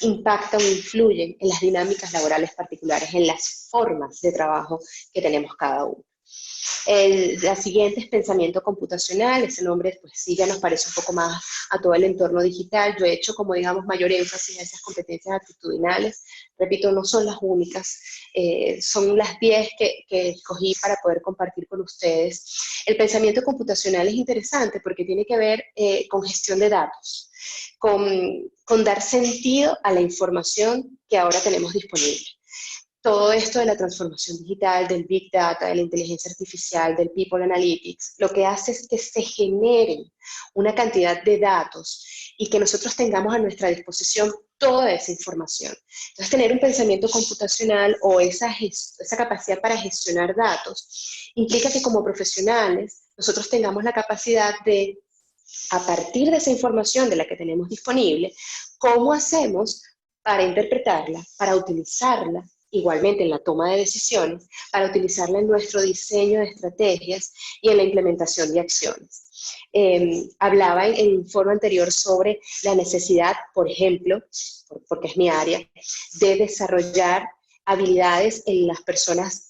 impactan o influyen en las dinámicas laborales particulares, en las formas de trabajo que tenemos cada uno. La siguiente es pensamiento computacional. Ese nombre pues sí ya nos parece un poco más a todo el entorno digital. Yo he hecho como digamos mayor énfasis a esas competencias actitudinales. Repito, no son las únicas, son las 10 que escogí para poder compartir con ustedes. El pensamiento computacional es interesante porque tiene que ver con gestión de datos, con dar sentido a la información que ahora tenemos disponible. Todo esto de la transformación digital, del Big Data, de la inteligencia artificial, del People Analytics, lo que hace es que se genere una cantidad de datos y que nosotros tengamos a nuestra disposición toda esa información. Entonces, tener un pensamiento computacional o esa capacidad para gestionar datos implica que como profesionales nosotros tengamos la capacidad de, a partir de esa información de la que tenemos disponible, ¿cómo hacemos para interpretarla, para utilizarla? Igualmente en la toma de decisiones, para utilizarla en nuestro diseño de estrategias y en la implementación de acciones. Hablaba en un foro anterior sobre la necesidad, por ejemplo, porque es mi área, de desarrollar habilidades en las personas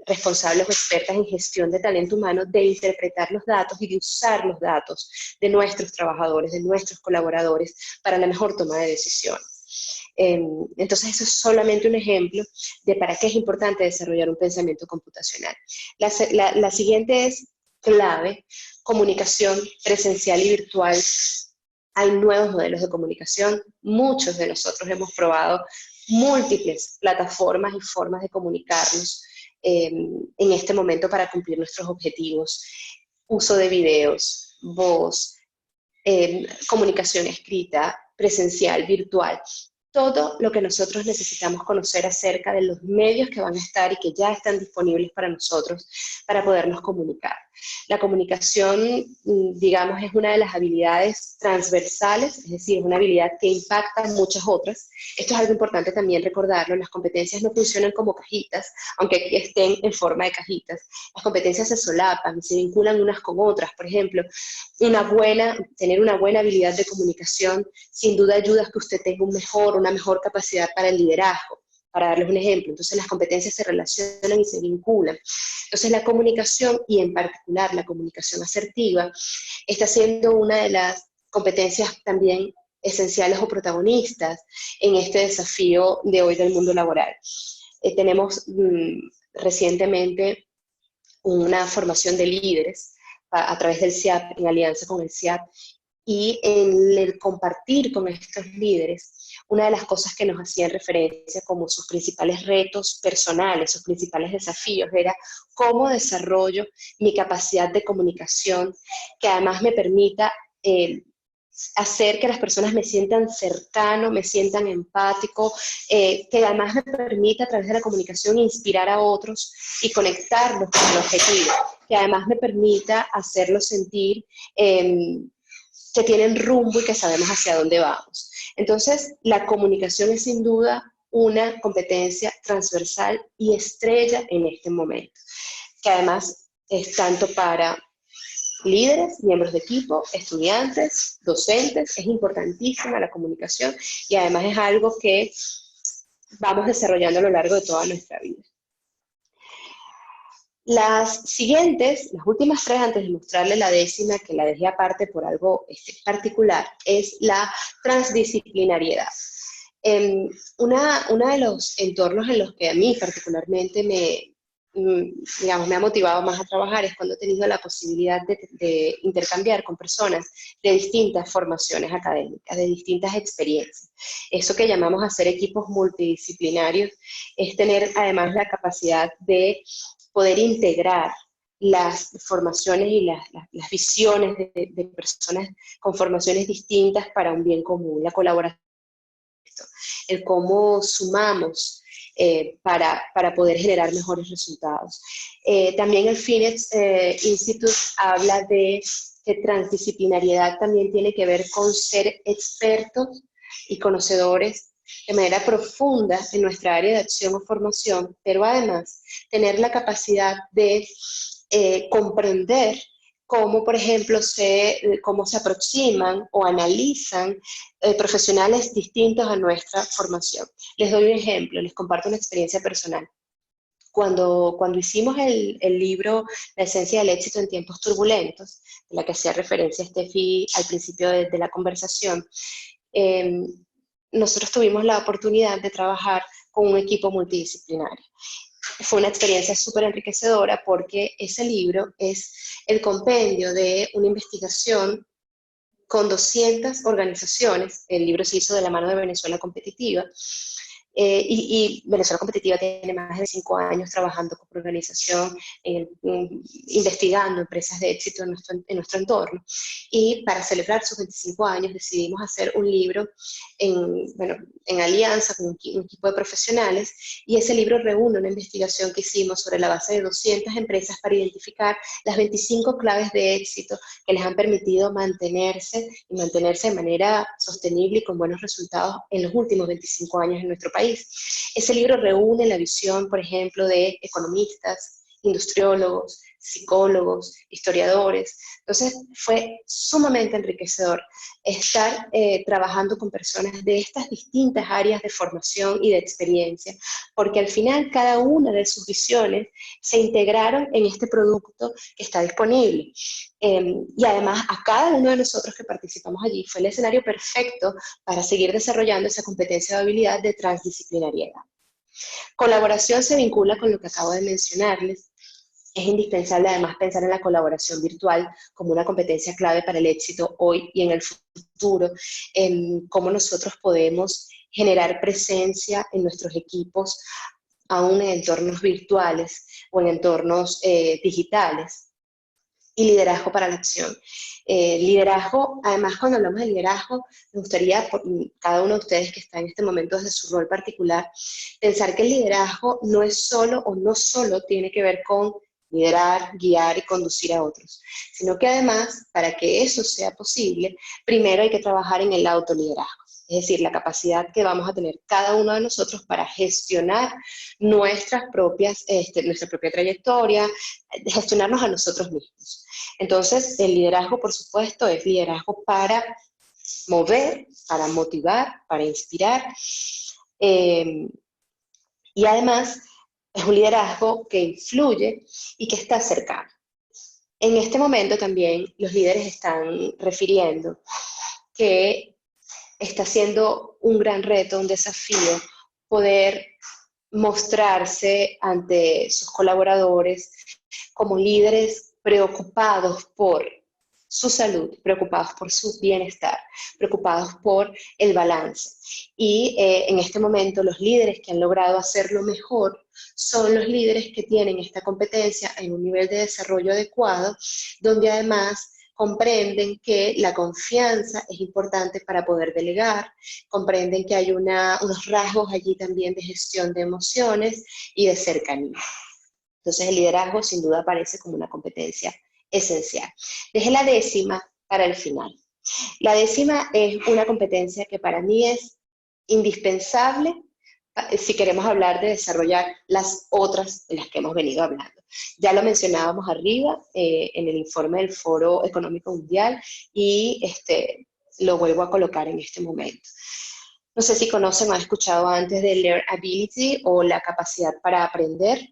responsables o expertas en gestión de talento humano, de interpretar los datos y de usar los datos de nuestros trabajadores, de nuestros colaboradores, para la mejor toma de decisiones. Entonces, eso es solamente un ejemplo de para qué es importante desarrollar un pensamiento computacional. La siguiente es clave: comunicación presencial y virtual. Hay nuevos modelos de comunicación. Muchos de nosotros hemos probado múltiples plataformas y formas de comunicarnos en este momento para cumplir nuestros objetivos. Uso de videos, voz, comunicación escrita, presencial, virtual. Todo lo que nosotros necesitamos conocer acerca de los medios que van a estar y que ya están disponibles para nosotros para podernos comunicar. La comunicación, digamos, es una de las habilidades transversales, es decir, es una habilidad que impacta en muchas otras. Esto es algo importante también recordarlo: las competencias no funcionan como cajitas, aunque aquí estén en forma de cajitas. Las competencias se solapan, se vinculan unas con otras. Por ejemplo, tener una buena habilidad de comunicación sin duda ayuda a que usted tenga una mejor capacidad para el liderazgo, para darles un ejemplo. Entonces las competencias se relacionan y se vinculan. Entonces la comunicación, y en particular la comunicación asertiva, está siendo una de las competencias también esenciales o protagonistas en este desafío de hoy del mundo laboral. Tenemos recientemente una formación de líderes a través del CIAP, en alianza con el CIAP, y en el compartir con estos líderes, una de las cosas que nos hacían referencia como sus principales retos personales, sus principales desafíos, era cómo desarrollo mi capacidad de comunicación, que además me permita hacer que las personas me sientan cercano, me sientan empático, que además me permita a través de la comunicación inspirar a otros y conectarlos con el objetivo, que además me permita hacerlos sentir que tienen rumbo y que sabemos hacia dónde vamos. Entonces, la comunicación es sin duda una competencia transversal y estrella en este momento, que además es tanto para líderes, miembros de equipo, estudiantes, docentes. Es importantísima la comunicación y además es algo que vamos desarrollando a lo largo de toda nuestra vida. Las siguientes, las últimas tres, antes de mostrarle la décima, que la dejé aparte por algo particular, es la transdisciplinariedad. Uno de los entornos en los que a mí particularmente me ha motivado más a trabajar es cuando he tenido la posibilidad de intercambiar con personas de distintas formaciones académicas, de distintas experiencias. Eso que llamamos hacer equipos multidisciplinarios es tener además la capacidad de poder integrar las formaciones y las visiones de personas con formaciones distintas para un bien común, la colaboración, el cómo sumamos para poder generar mejores resultados. También el Phoenix Institute habla de que transdisciplinariedad también tiene que ver con ser expertos y conocedores de manera profunda en nuestra área de acción o formación, pero además tener la capacidad de comprender cómo, por ejemplo, cómo se aproximan o analizan profesionales distintos a nuestra formación. Les doy un ejemplo, les comparto una experiencia personal. Cuando hicimos el libro La esencia del éxito en tiempos turbulentos, de la que hacía referencia Steffi al principio de la conversación, eh, nosotros tuvimos la oportunidad de trabajar con un equipo multidisciplinario. Fue una experiencia súper enriquecedora porque ese libro es el compendio de una investigación con 200 organizaciones. El libro se hizo de la mano de Venezuela Competitiva. Y Venezuela Competitiva tiene más de 5 años trabajando con organización, investigando empresas de éxito en nuestro entorno. Y para celebrar sus 25 años decidimos hacer un libro en alianza con un equipo de profesionales, y ese libro reúne una investigación que hicimos sobre la base de 200 empresas para identificar las 25 claves de éxito que les han permitido mantenerse de manera sostenible y con buenos resultados en los últimos 25 años en nuestro país. Ese libro reúne la visión, por ejemplo, de economistas, industriólogos, psicólogos, historiadores. Entonces fue sumamente enriquecedor estar trabajando con personas de estas distintas áreas de formación y de experiencia, porque al final cada una de sus visiones se integraron en este producto que está disponible. Y además a cada uno de nosotros que participamos allí fue el escenario perfecto para seguir desarrollando esa competencia o habilidad de transdisciplinariedad. Colaboración se vincula con lo que acabo de mencionarles. Es indispensable además pensar en la colaboración virtual como una competencia clave para el éxito hoy y en el futuro, en cómo nosotros podemos generar presencia en nuestros equipos, aún en entornos virtuales o en entornos digitales. Y liderazgo para la acción. Liderazgo, además cuando hablamos de liderazgo, me gustaría, por cada uno de ustedes que está en este momento desde su rol particular, pensar que el liderazgo no es solo o no solo tiene que ver con liderar, guiar y conducir a otros, sino que además, para que eso sea posible, primero hay que trabajar en el autoliderazgo. Es decir, la capacidad que vamos a tener cada uno de nosotros para gestionar nuestra propia trayectoria, gestionarnos a nosotros mismos. Entonces, el liderazgo, por supuesto, es liderazgo para mover, para motivar, para inspirar. Y además, es un liderazgo que influye y que está cercano. En este momento también los líderes están refiriendo que está siendo un gran reto, un desafío, poder mostrarse ante sus colaboradores como líderes preocupados por su salud, preocupados por su bienestar, preocupados por el balance. Y en este momento los líderes que han logrado hacerlo mejor son los líderes que tienen esta competencia en un nivel de desarrollo adecuado, donde además comprenden que la confianza es importante para poder delegar, comprenden que hay unos rasgos allí también de gestión de emociones y de cercanía. Entonces el liderazgo sin duda aparece como una competencia esencial. Dejé la décima para el final. La décima es una competencia que para mí es indispensable si queremos hablar de desarrollar las otras de las que hemos venido hablando. Ya lo mencionábamos arriba en el informe del Foro Económico Mundial y lo vuelvo a colocar en este momento. No sé si conocen o han escuchado antes de Learnability o la capacidad para aprender.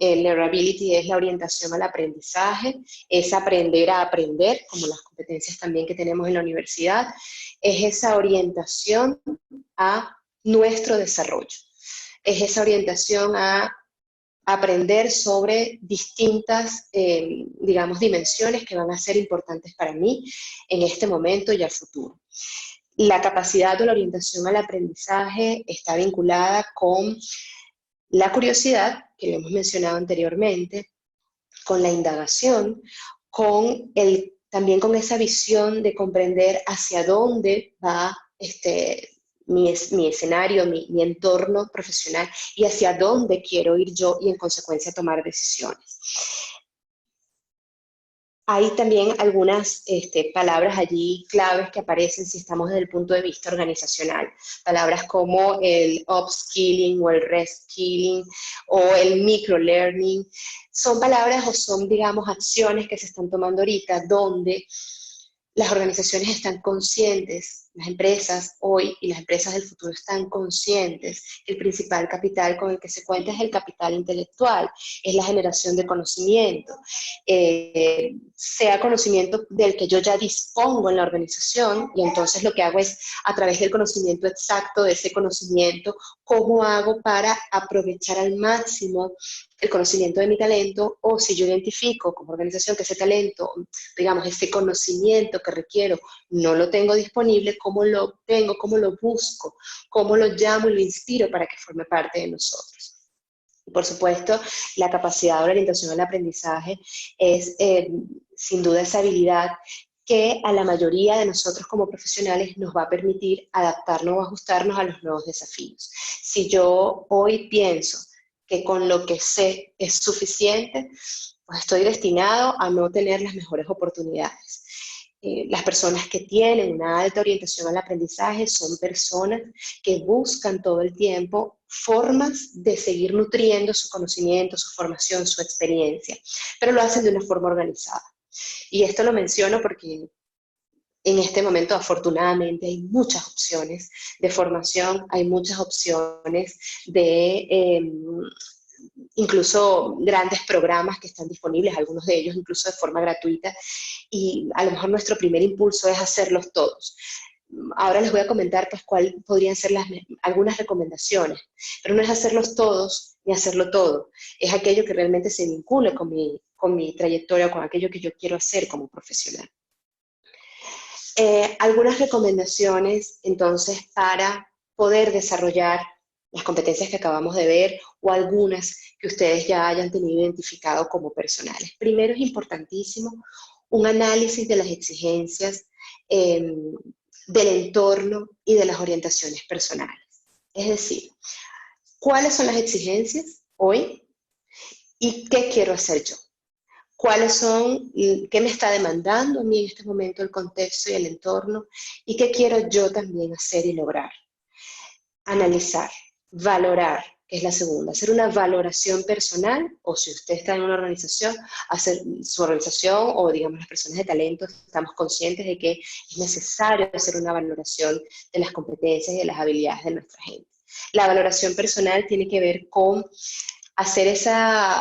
Learnability es la orientación al aprendizaje, es aprender a aprender, como las competencias también que tenemos en la universidad, es esa orientación a nuestro desarrollo, es esa orientación a aprender sobre distintas, digamos, dimensiones que van a ser importantes para mí en este momento y al futuro. La capacidad o la orientación al aprendizaje está vinculada con la curiosidad, que lo hemos mencionado anteriormente, con la indagación, también con esa visión de comprender hacia dónde va mi escenario, mi entorno profesional y hacia dónde quiero ir yo y en consecuencia tomar decisiones. Hay también algunas palabras allí claves que aparecen si estamos desde el punto de vista organizacional. Palabras como el upskilling o el reskilling o el microlearning. Son palabras o son, digamos, acciones que se están tomando ahorita donde las organizaciones están conscientes, las empresas hoy y las empresas del futuro están conscientes que el principal capital con el que se cuenta es el capital intelectual, es la generación de conocimiento, sea conocimiento del que yo ya dispongo en la organización y entonces lo que hago es a través del conocimiento exacto de ese conocimiento, cómo hago para aprovechar al máximo el conocimiento de mi talento o si yo identifico como organización que ese talento, digamos, ese conocimiento que requiero no lo tengo disponible, cómo lo obtengo, cómo lo busco, cómo lo llamo y lo inspiro para que forme parte de nosotros. Y por supuesto, la capacidad de orientación al aprendizaje es sin duda esa habilidad que a la mayoría de nosotros como profesionales nos va a permitir adaptarnos o ajustarnos a los nuevos desafíos. Si yo hoy pienso que con lo que sé es suficiente, pues estoy destinado a no tener las mejores oportunidades. Las personas que tienen una alta orientación al aprendizaje son personas que buscan todo el tiempo formas de seguir nutriendo su conocimiento, su formación, su experiencia, pero lo hacen de una forma organizada. Y esto lo menciono porque en este momento, afortunadamente, hay muchas opciones de formación, hay muchas opciones de incluso grandes programas que están disponibles, algunos de ellos incluso de forma gratuita, y a lo mejor nuestro primer impulso es hacerlos todos. Ahora les voy a comentar pues cuáles podrían ser algunas recomendaciones, pero no es hacerlos todos ni hacerlo todo, es aquello que realmente se vincule con mi trayectoria, con aquello que yo quiero hacer como profesional. Algunas recomendaciones entonces para poder desarrollar las competencias que acabamos de ver o algunas que ustedes ya hayan tenido identificado como personales. Primero es importantísimo un análisis de las exigencias del entorno y de las orientaciones personales. Es decir, ¿cuáles son las exigencias hoy y qué quiero hacer yo? ¿Cuáles son, qué me está demandando a mí en este momento el contexto y el entorno y qué quiero yo también hacer y lograr? Analizar, valorar, que es la segunda, hacer una valoración personal o si usted está en una organización, hacer su organización o digamos las personas de talento, estamos conscientes de que es necesario hacer una valoración de las competencias y de las habilidades de nuestra gente. La valoración personal tiene que ver con hacer ese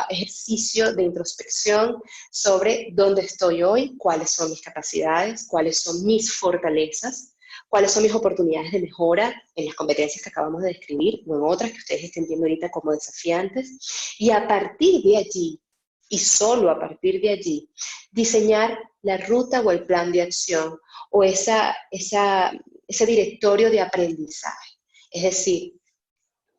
ejercicio de introspección sobre dónde estoy hoy, cuáles son mis capacidades, cuáles son mis fortalezas, cuáles son mis oportunidades de mejora en las competencias que acabamos de describir o en otras que ustedes estén viendo ahorita como desafiantes. Y a partir de allí, y solo a partir de allí, diseñar la ruta o el plan de acción o ese directorio de aprendizaje. Es decir,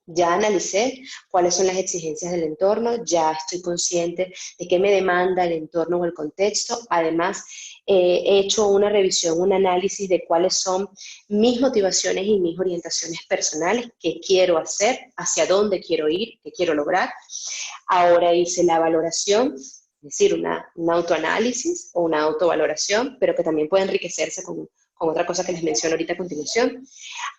ya analicé cuáles son las exigencias del entorno, ya estoy consciente de qué me demanda el entorno o el contexto. Además, he hecho una revisión, un análisis de cuáles son mis motivaciones y mis orientaciones personales, qué quiero hacer, hacia dónde quiero ir, qué quiero lograr. Ahora hice la valoración, es decir, un autoanálisis o una autovaloración, pero que también puede enriquecerse con otra cosa que les menciono ahorita a continuación.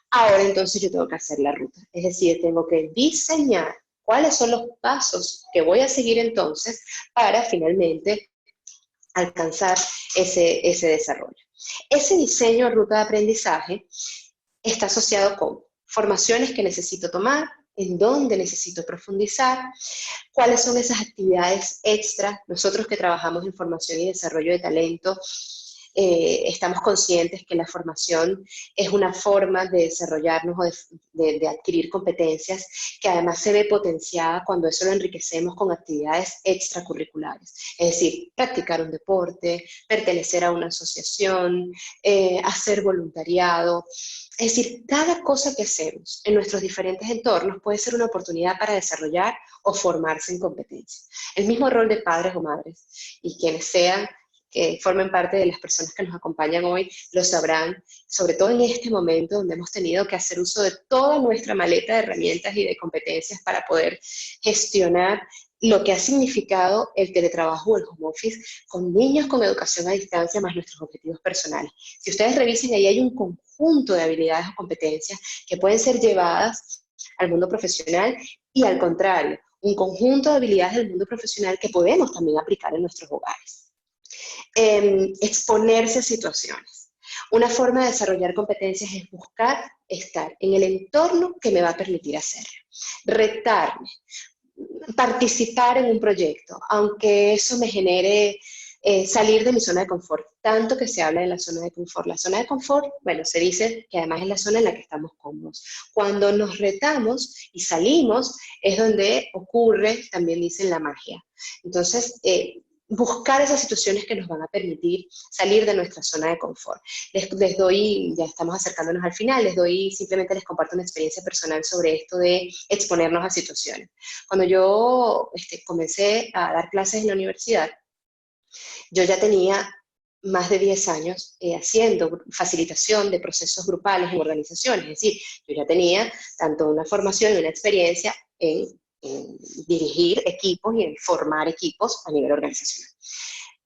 Ahora entonces yo tengo que hacer la ruta, es decir, tengo que diseñar cuáles son los pasos que voy a seguir entonces para finalmente alcanzar ese desarrollo. Ese diseño de ruta de aprendizaje está asociado con formaciones que necesito tomar, en dónde necesito profundizar, cuáles son esas actividades extras. Nosotros que trabajamos en formación y desarrollo de talento, estamos conscientes que la formación es una forma de desarrollarnos o de adquirir competencias que además se ve potenciada cuando eso lo enriquecemos con actividades extracurriculares. Es decir, practicar un deporte, pertenecer a una asociación, hacer voluntariado. Es decir, cada cosa que hacemos en nuestros diferentes entornos puede ser una oportunidad para desarrollar o formarse en competencias. El mismo rol de padres o madres y quienes sean que formen parte de las personas que nos acompañan hoy lo sabrán, sobre todo en este momento donde hemos tenido que hacer uso de toda nuestra maleta de herramientas y de competencias para poder gestionar lo que ha significado el teletrabajo o el home office con niños con educación a distancia más nuestros objetivos personales. Si ustedes revisen, ahí hay un conjunto de habilidades o competencias que pueden ser llevadas al mundo profesional y al contrario, un conjunto de habilidades del mundo profesional que podemos también aplicar en nuestros hogares. Exponerse a situaciones. Una forma de desarrollar competencias es buscar estar en el entorno que me va a permitir hacerlo, retarme, participar en un proyecto, aunque eso me genere salir de mi zona de confort, tanto que se habla de la zona de confort. La zona de confort, bueno, se dice que además es la zona en la que estamos cómodos. Cuando nos retamos y salimos, es donde ocurre, también dicen, la magia. Entonces, buscar esas situaciones que nos van a permitir salir de nuestra zona de confort. Les doy, ya estamos acercándonos al final, simplemente les comparto una experiencia personal sobre esto de exponernos a situaciones. Cuando yo comencé a dar clases en la universidad, yo ya tenía más de 10 años haciendo facilitación de procesos grupales en organizaciones, es decir, yo ya tenía tanto una formación y una experiencia en dirigir equipos y en formar equipos a nivel organizacional.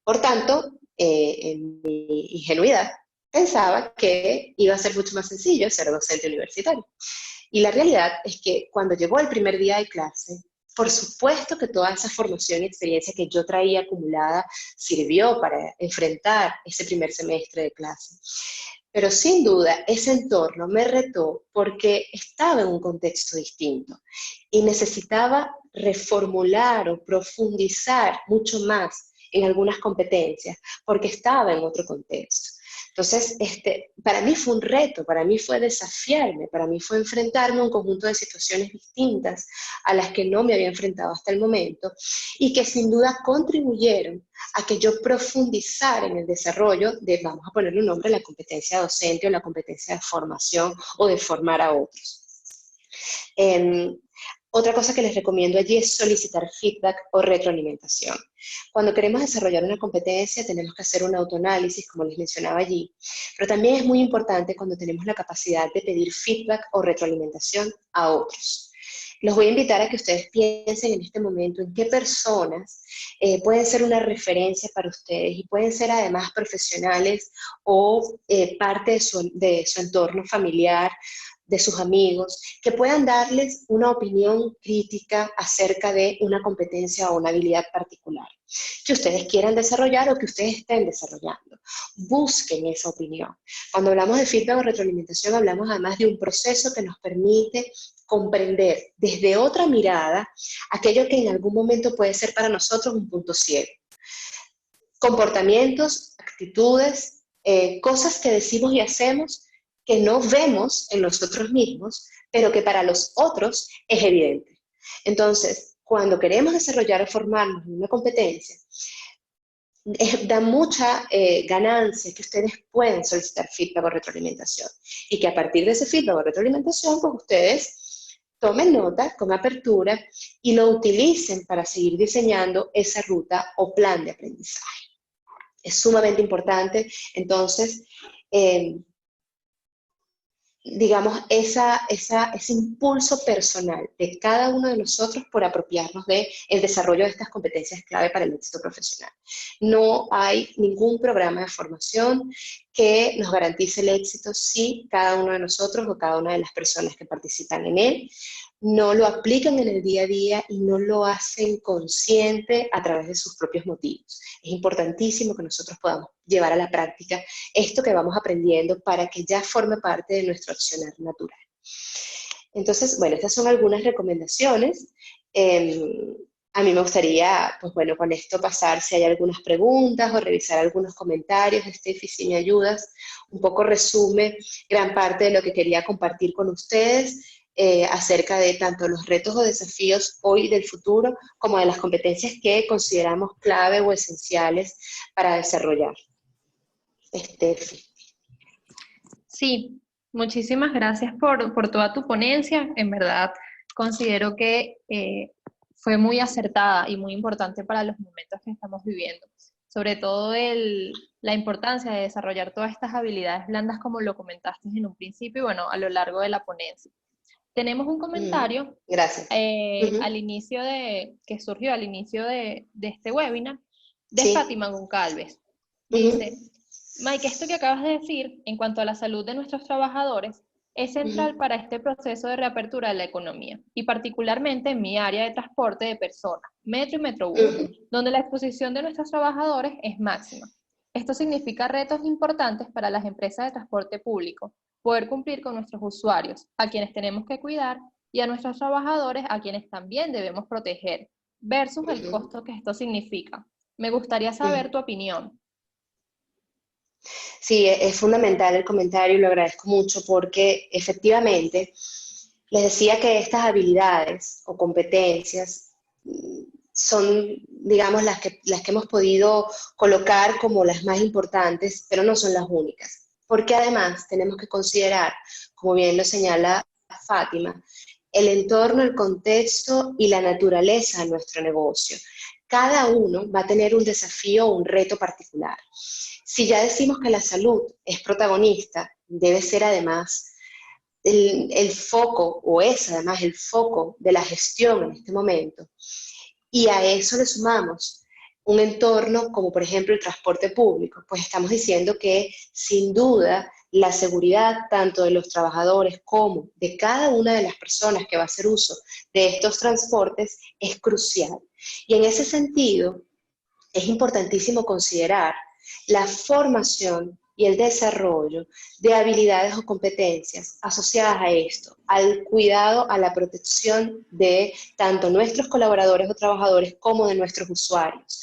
Por tanto, en mi ingenuidad, pensaba que iba a ser mucho más sencillo ser docente universitario. Y la realidad es que cuando llegó el primer día de clase, por supuesto que toda esa formación y experiencia que yo traía acumulada sirvió para enfrentar ese primer semestre de clase. Pero sin duda ese entorno me retó porque estaba en un contexto distinto y necesitaba reformular o profundizar mucho más en algunas competencias porque estaba en otro contexto. Entonces, para mí fue un reto, para mí fue desafiarme, para mí fue enfrentarme a un conjunto de situaciones distintas a las que no me había enfrentado hasta el momento y que sin duda contribuyeron a que yo profundizara en el desarrollo de, vamos a ponerle un nombre, la competencia docente o la competencia de formación o de formar a otros. Otra cosa que les recomiendo allí es solicitar feedback o retroalimentación. Cuando queremos desarrollar una competencia tenemos que hacer un autoanálisis, como les mencionaba allí, pero también es muy importante cuando tenemos la capacidad de pedir feedback o retroalimentación a otros. Los voy a invitar a que ustedes piensen en este momento en qué personas pueden ser una referencia para ustedes y pueden ser además profesionales o parte de su entorno familiar, de sus amigos, que puedan darles una opinión crítica acerca de una competencia o una habilidad particular que ustedes quieran desarrollar o que ustedes estén desarrollando. Busquen esa opinión. Cuando hablamos de feedback o retroalimentación, hablamos además de un proceso que nos permite comprender desde otra mirada aquello que en algún momento puede ser para nosotros un punto ciego. Comportamientos, actitudes, cosas que decimos y hacemos que no vemos en nosotros mismos, pero que para los otros es evidente. Entonces, cuando queremos desarrollar o formarnos en una competencia, da mucha ganancia que ustedes pueden solicitar feedback o retroalimentación y que a partir de ese feedback o retroalimentación, pues ustedes tomen nota con apertura y lo utilicen para seguir diseñando esa ruta o plan de aprendizaje. Es sumamente importante, entonces, digamos, ese impulso personal de cada uno de nosotros por apropiarnos del desarrollo de estas competencias clave para el éxito profesional. No hay ningún programa de formación que nos garantice el éxito si cada uno de nosotros o cada una de las personas que participan en él no lo aplican en el día a día y no lo hacen consciente a través de sus propios motivos. Es importantísimo que nosotros podamos llevar a la práctica esto que vamos aprendiendo para que ya forme parte de nuestro accionar natural. Entonces, bueno, estas son algunas recomendaciones. A mí me gustaría, pues bueno, con esto pasar si hay algunas preguntas o revisar algunos comentarios. Steffi, si me ayudas, un poco resume gran parte de lo que quería compartir con ustedes acerca de tanto los retos o desafíos hoy y del futuro, como de las competencias que consideramos clave o esenciales para desarrollar. Steffi. Sí, muchísimas gracias por toda tu ponencia. En verdad, considero que fue muy acertada y muy importante para los momentos que estamos viviendo. sobre todo la importancia de desarrollar todas estas habilidades blandas como lo comentaste en un principio y bueno, a lo largo de la ponencia. Tenemos un comentario Gracias. al inicio que surgió al inicio de este webinar de Sí. Fátima Goncalves. Dice, Mike, esto que acabas de decir en cuanto a la salud de nuestros trabajadores es central para este proceso de reapertura de la economía y particularmente en mi área de transporte de personas, metro y metrobús, donde la exposición de nuestros trabajadores es máxima. Esto significa retos importantes para las empresas de transporte público, poder cumplir con nuestros usuarios, a quienes tenemos que cuidar, y a nuestros trabajadores, a quienes también debemos proteger, versus el costo que esto significa. Me gustaría saber tu opinión. Sí, es fundamental el comentario y lo agradezco mucho porque efectivamente les decía que estas habilidades o competencias son, digamos, las que hemos podido colocar como las más importantes, pero no son las únicas. Porque además tenemos que considerar, como bien lo señala Fátima, el entorno, el contexto y la naturaleza de nuestro negocio. Cada uno va a tener un desafío o un reto particular. Si ya decimos que la salud es protagonista, debe ser además el foco, o es además el foco de la gestión en este momento. Y a eso le sumamos un entorno como por ejemplo el transporte público, pues estamos diciendo que sin duda la seguridad tanto de los trabajadores como de cada una de las personas que va a hacer uso de estos transportes es crucial. Y en ese sentido es importantísimo considerar la formación y el desarrollo de habilidades o competencias asociadas a esto, al cuidado, a la protección de tanto nuestros colaboradores o trabajadores como de nuestros usuarios.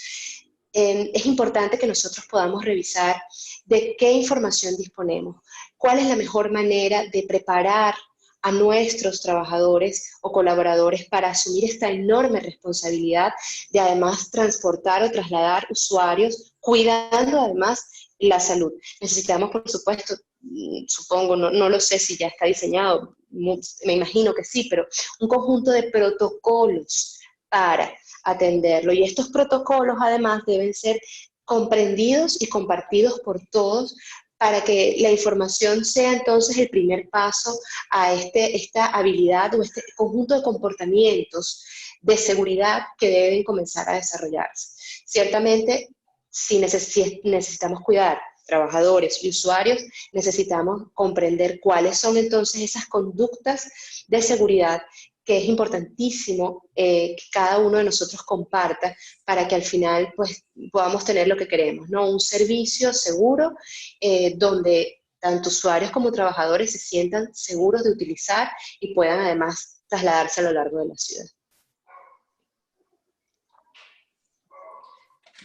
Es importante que nosotros podamos revisar de qué información disponemos, cuál es la mejor manera de preparar a nuestros trabajadores o colaboradores para asumir esta enorme responsabilidad de además transportar o trasladar usuarios, cuidando además la salud. Necesitamos, por supuesto, supongo, no lo sé si ya está diseñado, me imagino que sí, pero un conjunto de protocolos para atenderlo. Y estos protocolos además deben ser comprendidos y compartidos por todos para que la información sea entonces el primer paso a esta habilidad o este conjunto de comportamientos de seguridad que deben comenzar a desarrollarse. Ciertamente, si necesitamos cuidar trabajadores y usuarios, necesitamos comprender cuáles son entonces esas conductas de seguridad que es importantísimo que cada uno de nosotros comparta para que al final pues, podamos tener lo que queremos, ¿no? Un servicio seguro donde tanto usuarios como trabajadores se sientan seguros de utilizar y puedan además trasladarse a lo largo de la ciudad.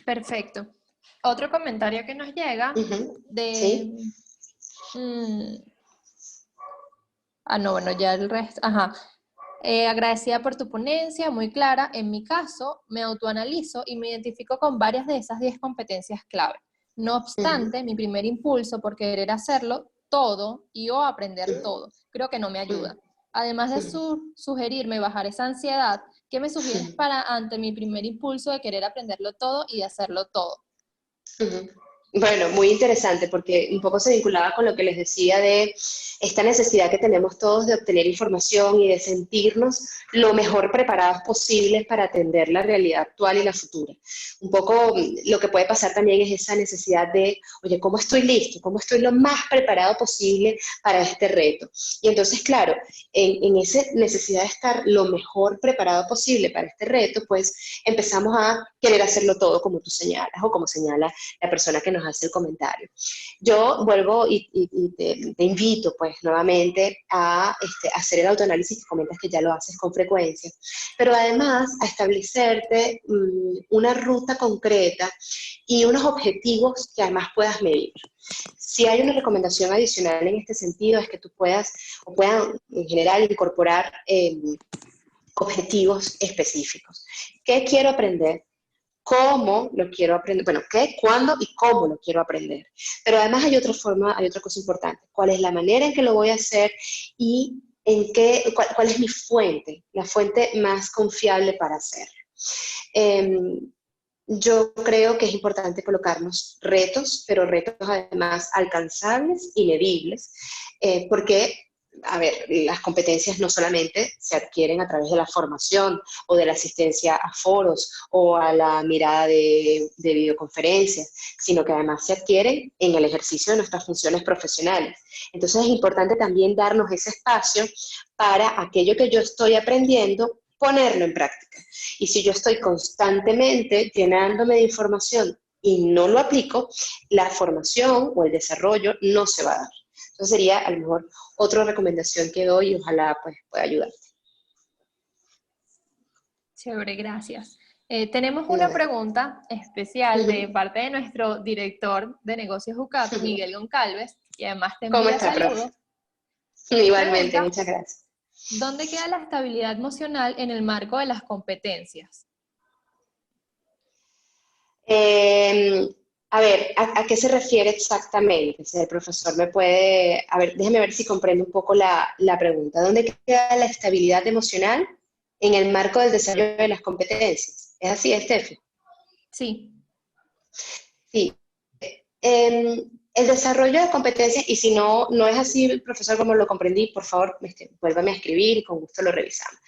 Perfecto. Otro comentario que nos llega de... ¿Sí? no, bueno, ya el resto... agradecida por tu ponencia, muy clara. En mi caso, me autoanalizo y me identifico con varias de esas 10 competencias clave. No obstante, mi primer impulso por querer hacerlo todo o aprender todo, creo que no me ayuda. Además de sugerirme bajar esa ansiedad, ¿qué me sugieres para ante mi primer impulso de querer aprenderlo todo y de hacerlo todo? Bueno, muy interesante porque un poco se vinculaba con lo que les decía de esta necesidad que tenemos todos de obtener información y de sentirnos lo mejor preparados posibles para atender la realidad actual y la futura. Un poco lo que puede pasar también es esa necesidad de, oye, ¿cómo estoy listo? ¿Cómo estoy lo más preparado posible para este reto? Y entonces, claro, en esa necesidad de estar lo mejor preparado posible para este reto, pues empezamos a querer hacerlo todo como tú señalas o como señala la persona que nos hace el comentario. Yo vuelvo y te invito pues nuevamente a hacer el autoanálisis que comentas que ya lo haces con frecuencia, pero además a establecerte una ruta concreta y unos objetivos que además puedas medir. Si hay una recomendación adicional en este sentido es que tú puedan en general incorporar objetivos específicos. ¿Qué quiero aprender? ¿Cómo lo quiero aprender? Bueno, ¿qué, cuándo y cómo lo quiero aprender? Pero además hay otra cosa importante. ¿Cuál es la manera en que lo voy a hacer y cuál es mi fuente, la fuente más confiable para hacerlo? yo creo que es importante colocarnos retos, pero retos además alcanzables y medibles, porque, a ver, las competencias no solamente se adquieren a través de la formación o de la asistencia a foros o a la mirada de videoconferencias, sino que además se adquieren en el ejercicio de nuestras funciones profesionales. Entonces es importante también darnos ese espacio para aquello que yo estoy aprendiendo, ponerlo en práctica. Y si yo estoy constantemente llenándome de información y no lo aplico, la formación o el desarrollo no se va a dar. Entonces sería a lo mejor otra recomendación que doy y ojalá pues pueda ayudar. Chévere, gracias. Tenemos una Nada. pregunta especial de parte de nuestro director de negocios UCAP, Miguel Goncalves, y además te ¿Cómo envía está, profe? saludos. Igualmente, Pregunta, muchas gracias. ¿dónde queda la estabilidad emocional en el marco de las competencias? Eh, a ver, ¿a qué se refiere exactamente? Si el profesor me puede, a ver, déjeme ver si comprendo un poco la pregunta. ¿Dónde queda la estabilidad emocional en el marco del desarrollo de las competencias? ¿Es así, Estefi? Sí. Sí. El desarrollo de competencias, y si no, no es así, profesor, como lo comprendí, por favor, vuélvame a escribir y con gusto lo revisamos.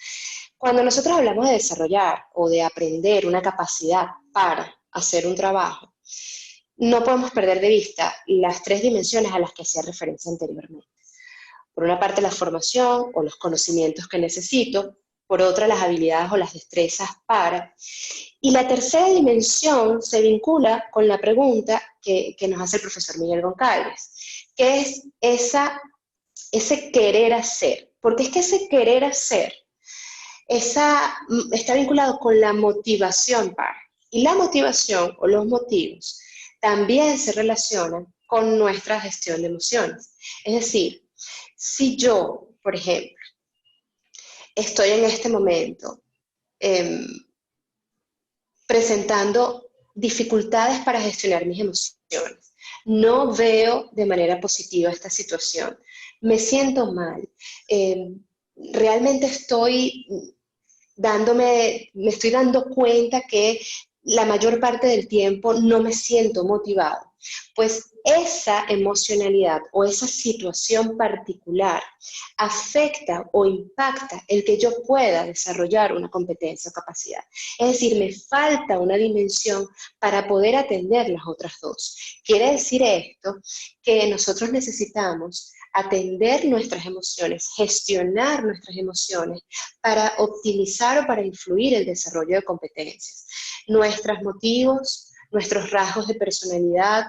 Cuando nosotros hablamos de desarrollar o de aprender una capacidad para hacer un trabajo, no podemos perder de vista las tres dimensiones a las que hacía referencia anteriormente. Por una parte, la formación o los conocimientos que necesito, por otra, las habilidades o las destrezas para. Y la tercera dimensión se vincula con la pregunta que nos hace el profesor Miguel Goncalves, que es ese querer hacer. Porque es que ese querer hacer está vinculado con la motivación para. Y la motivación o los motivos también se relacionan con nuestra gestión de emociones. Es decir, si yo, por ejemplo, estoy en este momento eh, presentando dificultades para gestionar mis emociones, no veo de manera positiva esta situación, me siento mal, eh, realmente me estoy dando cuenta que la mayor parte del tiempo no me siento motivado. Pues esa emocionalidad o esa situación particular afecta o impacta el que yo pueda desarrollar una competencia o capacidad. Es decir, me falta una dimensión para poder atender las otras dos. Quiere decir esto que nosotros necesitamos atender nuestras emociones, gestionar nuestras emociones para optimizar o para influir el desarrollo de competencias. Nuestros motivos, nuestros rasgos de personalidad,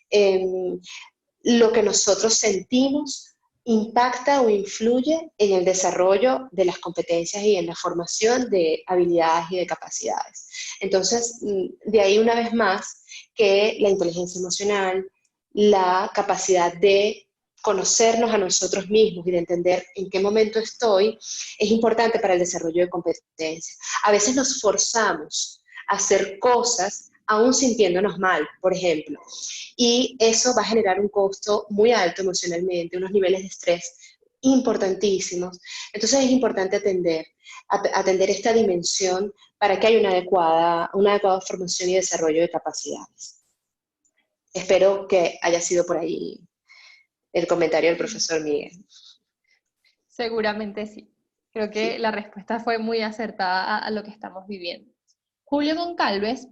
eh, lo que nosotros sentimos impacta o influye en el desarrollo de las competencias y en la formación de habilidades y de capacidades. Entonces, de ahí una vez más que la inteligencia emocional, la capacidad de conocernos a nosotros mismos y de entender en qué momento estoy, es importante para el desarrollo de competencias. A veces nos forzamos a hacer cosas aún sintiéndonos mal, por ejemplo, y eso va a generar un costo muy alto emocionalmente, unos niveles de estrés importantísimos. Entonces es importante atender esta dimensión para que haya una adecuada formación y desarrollo de capacidades. Espero que haya sido por ahí el comentario del profesor Miguel. Seguramente sí. Creo que Sí. la respuesta fue muy acertada a lo que estamos viviendo. Julio Goncalves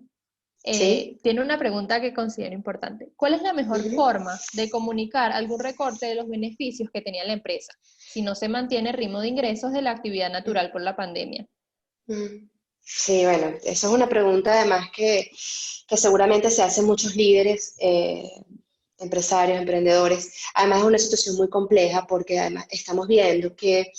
¿Sí? tiene una pregunta que considero importante. ¿Cuál es la mejor forma de comunicar algún recorte de los beneficios que tenía la empresa si no se mantiene el ritmo de ingresos de la actividad natural por la pandemia? Sí, bueno, esa es una pregunta además que seguramente se hacen muchos líderes, empresarios, emprendedores. Además es una situación muy compleja porque además estamos viendo que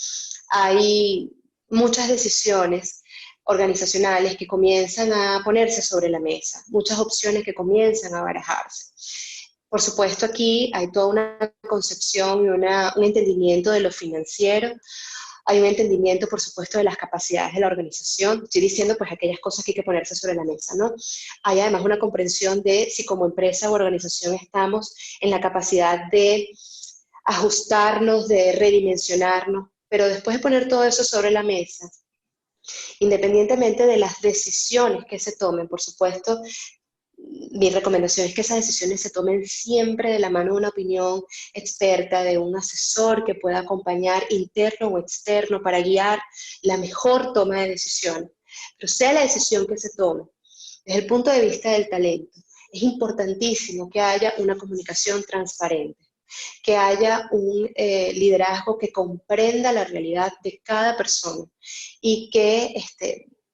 hay muchas decisiones organizacionales que comienzan a ponerse sobre la mesa, muchas opciones que comienzan a barajarse. Por supuesto, aquí hay toda una concepción y un entendimiento de lo financiero, hay un entendimiento, por supuesto, de las capacidades de la organización. Estoy diciendo, pues, aquellas cosas que hay que ponerse sobre la mesa, ¿no? Hay además una comprensión de si como empresa o organización estamos en la capacidad de ajustarnos, de redimensionarnos, pero después de poner todo eso sobre la mesa, Independientemente de las decisiones que se tomen, por supuesto, mi recomendación es que esas decisiones se tomen siempre de la mano de una opinión experta, de un asesor que pueda acompañar interno o externo para guiar la mejor toma de decisiones. Pero sea la decisión que se tome, desde el punto de vista del talento, es importantísimo que haya una comunicación transparente, que haya un liderazgo que comprenda la realidad de cada persona y que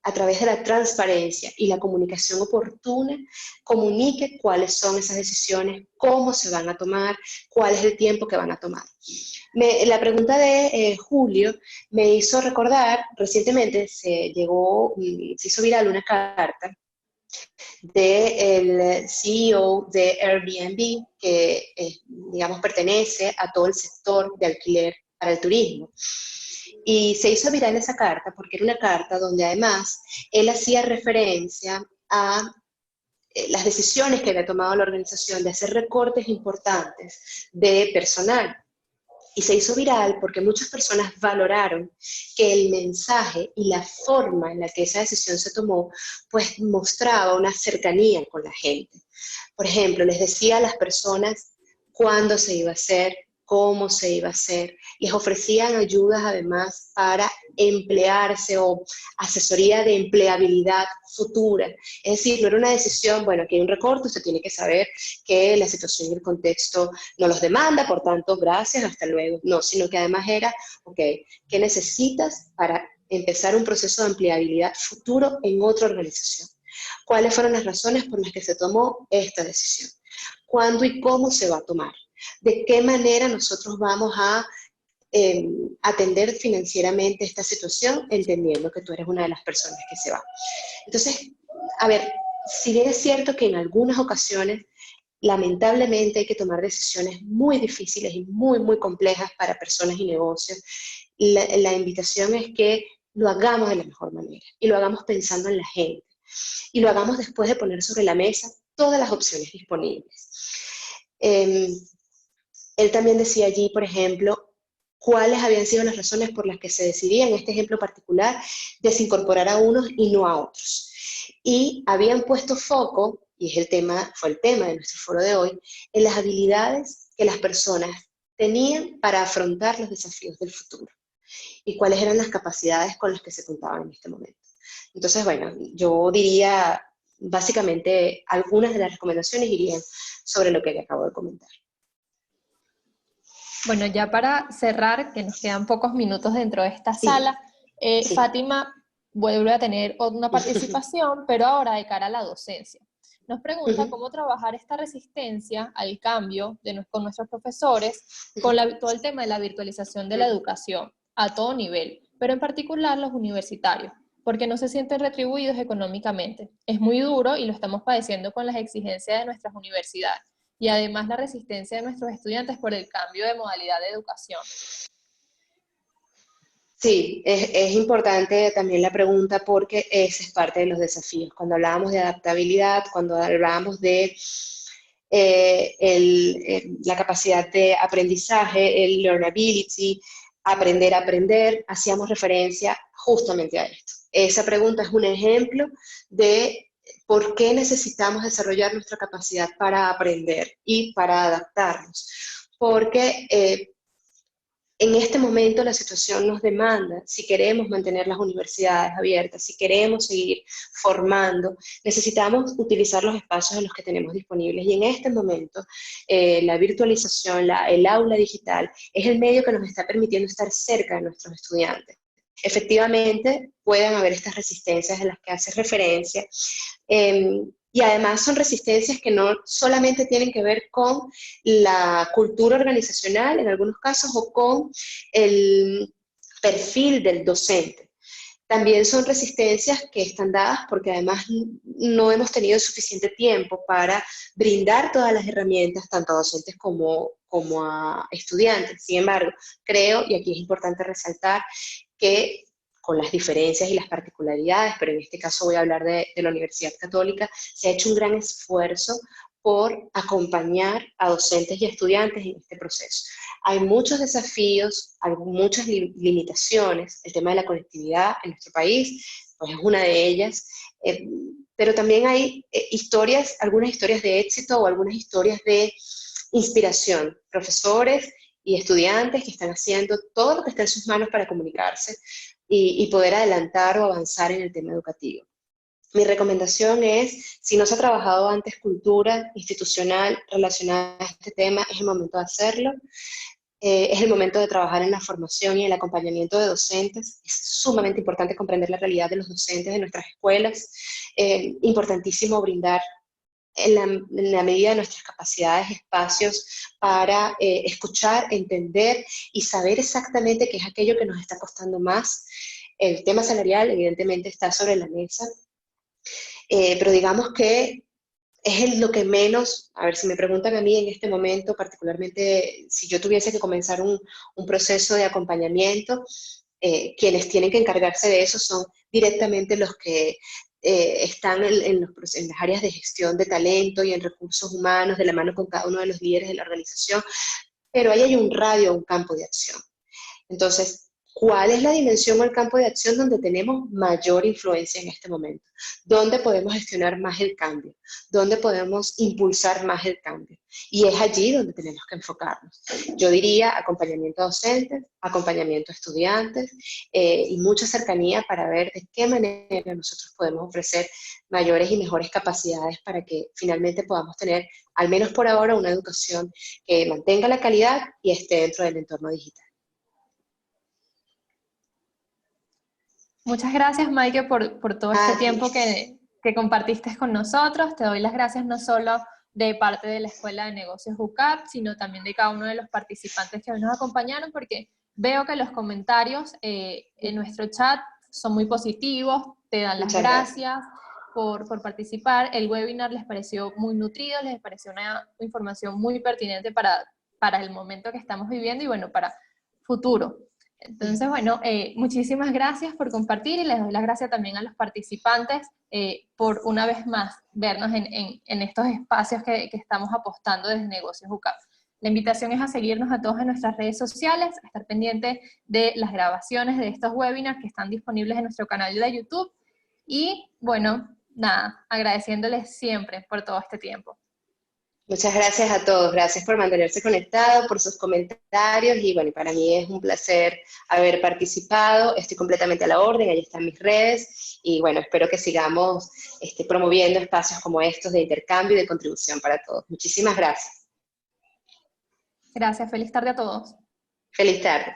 a través de la transparencia y la comunicación oportuna, comunique cuáles son esas decisiones, cómo se van a tomar, cuál es el tiempo que van a tomar. La pregunta de Julio me hizo recordar, recientemente se hizo viral una carta del CEO de Airbnb, que digamos pertenece a todo el sector de alquiler para el turismo. Y se hizo viral esa carta porque era una carta donde además él hacía referencia a las decisiones que había tomado la organización de hacer recortes importantes de personal. Y se hizo viral porque muchas personas valoraron que el mensaje y la forma en la que esa decisión se tomó, pues mostraba una cercanía con la gente. Por ejemplo, les decía a las personas cuándo se iba a hacer, cómo se iba a hacer, les ofrecían ayudas además para emplearse o asesoría de empleabilidad futura. Es decir, no era una decisión, bueno, aquí hay un recorte, usted tiene que saber que la situación y el contexto no los demanda, por tanto, gracias, hasta luego. No, sino que además era, ok, ¿qué necesitas para empezar un proceso de empleabilidad futuro en otra organización? ¿Cuáles fueron las razones por las que se tomó esta decisión? ¿Cuándo y cómo se va a tomar? ¿De qué manera nosotros vamos a atender financieramente esta situación, entendiendo que tú eres una de las personas que se va? Entonces, a ver, si bien es cierto que en algunas ocasiones lamentablemente hay que tomar decisiones muy difíciles y muy, muy complejas para personas y negocios, la invitación es que lo hagamos de la mejor manera y lo hagamos pensando en la gente y lo hagamos después de poner sobre la mesa todas las opciones disponibles. Él también decía allí, por ejemplo, cuáles habían sido las razones por las que se decidía, en este ejemplo particular, desincorporar a unos y no a otros. Y habían puesto foco, y fue el tema de nuestro foro de hoy, en las habilidades que las personas tenían para afrontar los desafíos del futuro y cuáles eran las capacidades con las que se contaban en este momento. Entonces, bueno, yo diría, básicamente, algunas de las recomendaciones irían sobre lo que le acabo de comentar. Bueno, ya para cerrar, que nos quedan pocos minutos dentro de esta sala, Sí. Fátima vuelve a tener una participación, pero ahora de cara a la docencia. Nos pregunta cómo trabajar esta resistencia al cambio con nuestros profesores, con todo el tema de la virtualización de la educación a todo nivel, pero en particular los universitarios, porque no se sienten retribuidos económicamente. Es muy duro y lo estamos padeciendo con las exigencias de nuestras universidades y además la resistencia de nuestros estudiantes por el cambio de modalidad de educación. Sí, es importante también la pregunta porque ese es parte de los desafíos. Cuando hablábamos de adaptabilidad, cuando hablábamos de la capacidad de aprendizaje, el learnability, aprender a aprender, hacíamos referencia justamente a esto. Esa pregunta es un ejemplo de por qué necesitamos desarrollar nuestra capacidad para aprender y para adaptarnos. Porque en este momento la situación nos demanda, si queremos mantener las universidades abiertas, si queremos seguir formando, necesitamos utilizar los espacios en los que tenemos disponibles. Y en este momento, la virtualización, el aula digital, es el medio que nos está permitiendo estar cerca de nuestros estudiantes. Efectivamente, pueden haber estas resistencias a las que haces referencia, y además son resistencias que no solamente tienen que ver con la cultura organizacional, en algunos casos, o con el perfil del docente. También son resistencias que están dadas porque además no hemos tenido suficiente tiempo para brindar todas las herramientas, tanto a docentes como a estudiantes. Sin embargo, creo, y aquí es importante resaltar, que con las diferencias y las particularidades, pero en este caso voy a hablar de la Universidad Católica, se ha hecho un gran esfuerzo por acompañar a docentes y estudiantes en este proceso. Hay muchos desafíos, hay muchas limitaciones. El tema de la conectividad en nuestro país, pues es una de ellas, pero también hay historias, algunas historias de éxito o algunas historias de inspiración, profesores y estudiantes que están haciendo todo lo que está en sus manos para comunicarse y poder adelantar o avanzar en el tema educativo. Mi recomendación es, si no se ha trabajado antes cultura institucional relacionada a este tema, es el momento de hacerlo. Es el momento de trabajar en la formación y el acompañamiento de docentes. Es sumamente importante comprender la realidad de los docentes de nuestras escuelas. Importantísimo brindar en la medida de nuestras capacidades, espacios para escuchar, entender y saber exactamente qué es aquello que nos está costando más. El tema salarial evidentemente está sobre la mesa, pero digamos que es lo que menos, a ver, si me preguntan a mí en este momento, particularmente si yo tuviese que comenzar un proceso de acompañamiento, quienes tienen que encargarse de eso son directamente los que están en las áreas de gestión de talento y en recursos humanos, de la mano con cada uno de los líderes de la organización, pero ahí hay un radio, un campo de acción. Entonces, ¿cuál es la dimensión o el campo de acción donde tenemos mayor influencia en este momento? ¿Dónde podemos gestionar más el cambio? ¿Dónde podemos impulsar más el cambio? Y es allí donde tenemos que enfocarnos. Yo diría acompañamiento a docentes, acompañamiento a estudiantes y mucha cercanía para ver de qué manera nosotros podemos ofrecer mayores y mejores capacidades para que finalmente podamos tener, al menos por ahora, una educación que mantenga la calidad y esté dentro del entorno digital. Muchas gracias, Maike, por todo este tiempo que compartiste con nosotros. Te doy las gracias no solo de parte de la Escuela de Negocios UCAP, sino también de cada uno de los participantes que hoy nos acompañaron, porque veo que los comentarios en nuestro chat son muy positivos, te dan las gracias por participar. El webinar les pareció muy nutrido, les pareció una información muy pertinente para el momento que estamos viviendo y bueno, para futuro. Entonces, bueno, muchísimas gracias por compartir y les doy las gracias también a los participantes por una vez más vernos en estos espacios que estamos apostando desde Negocios UCAP. La invitación es a seguirnos a todos en nuestras redes sociales, a estar pendientes de las grabaciones de estos webinars que están disponibles en nuestro canal de YouTube y, bueno, nada, agradeciéndoles siempre por todo este tiempo. Muchas gracias a todos, gracias por mantenerse conectados, por sus comentarios y bueno, para mí es un placer haber participado, estoy completamente a la orden, ahí están mis redes y bueno, espero que sigamos promoviendo espacios como estos de intercambio y de contribución para todos. Muchísimas gracias. Gracias, feliz tarde a todos. Feliz tarde.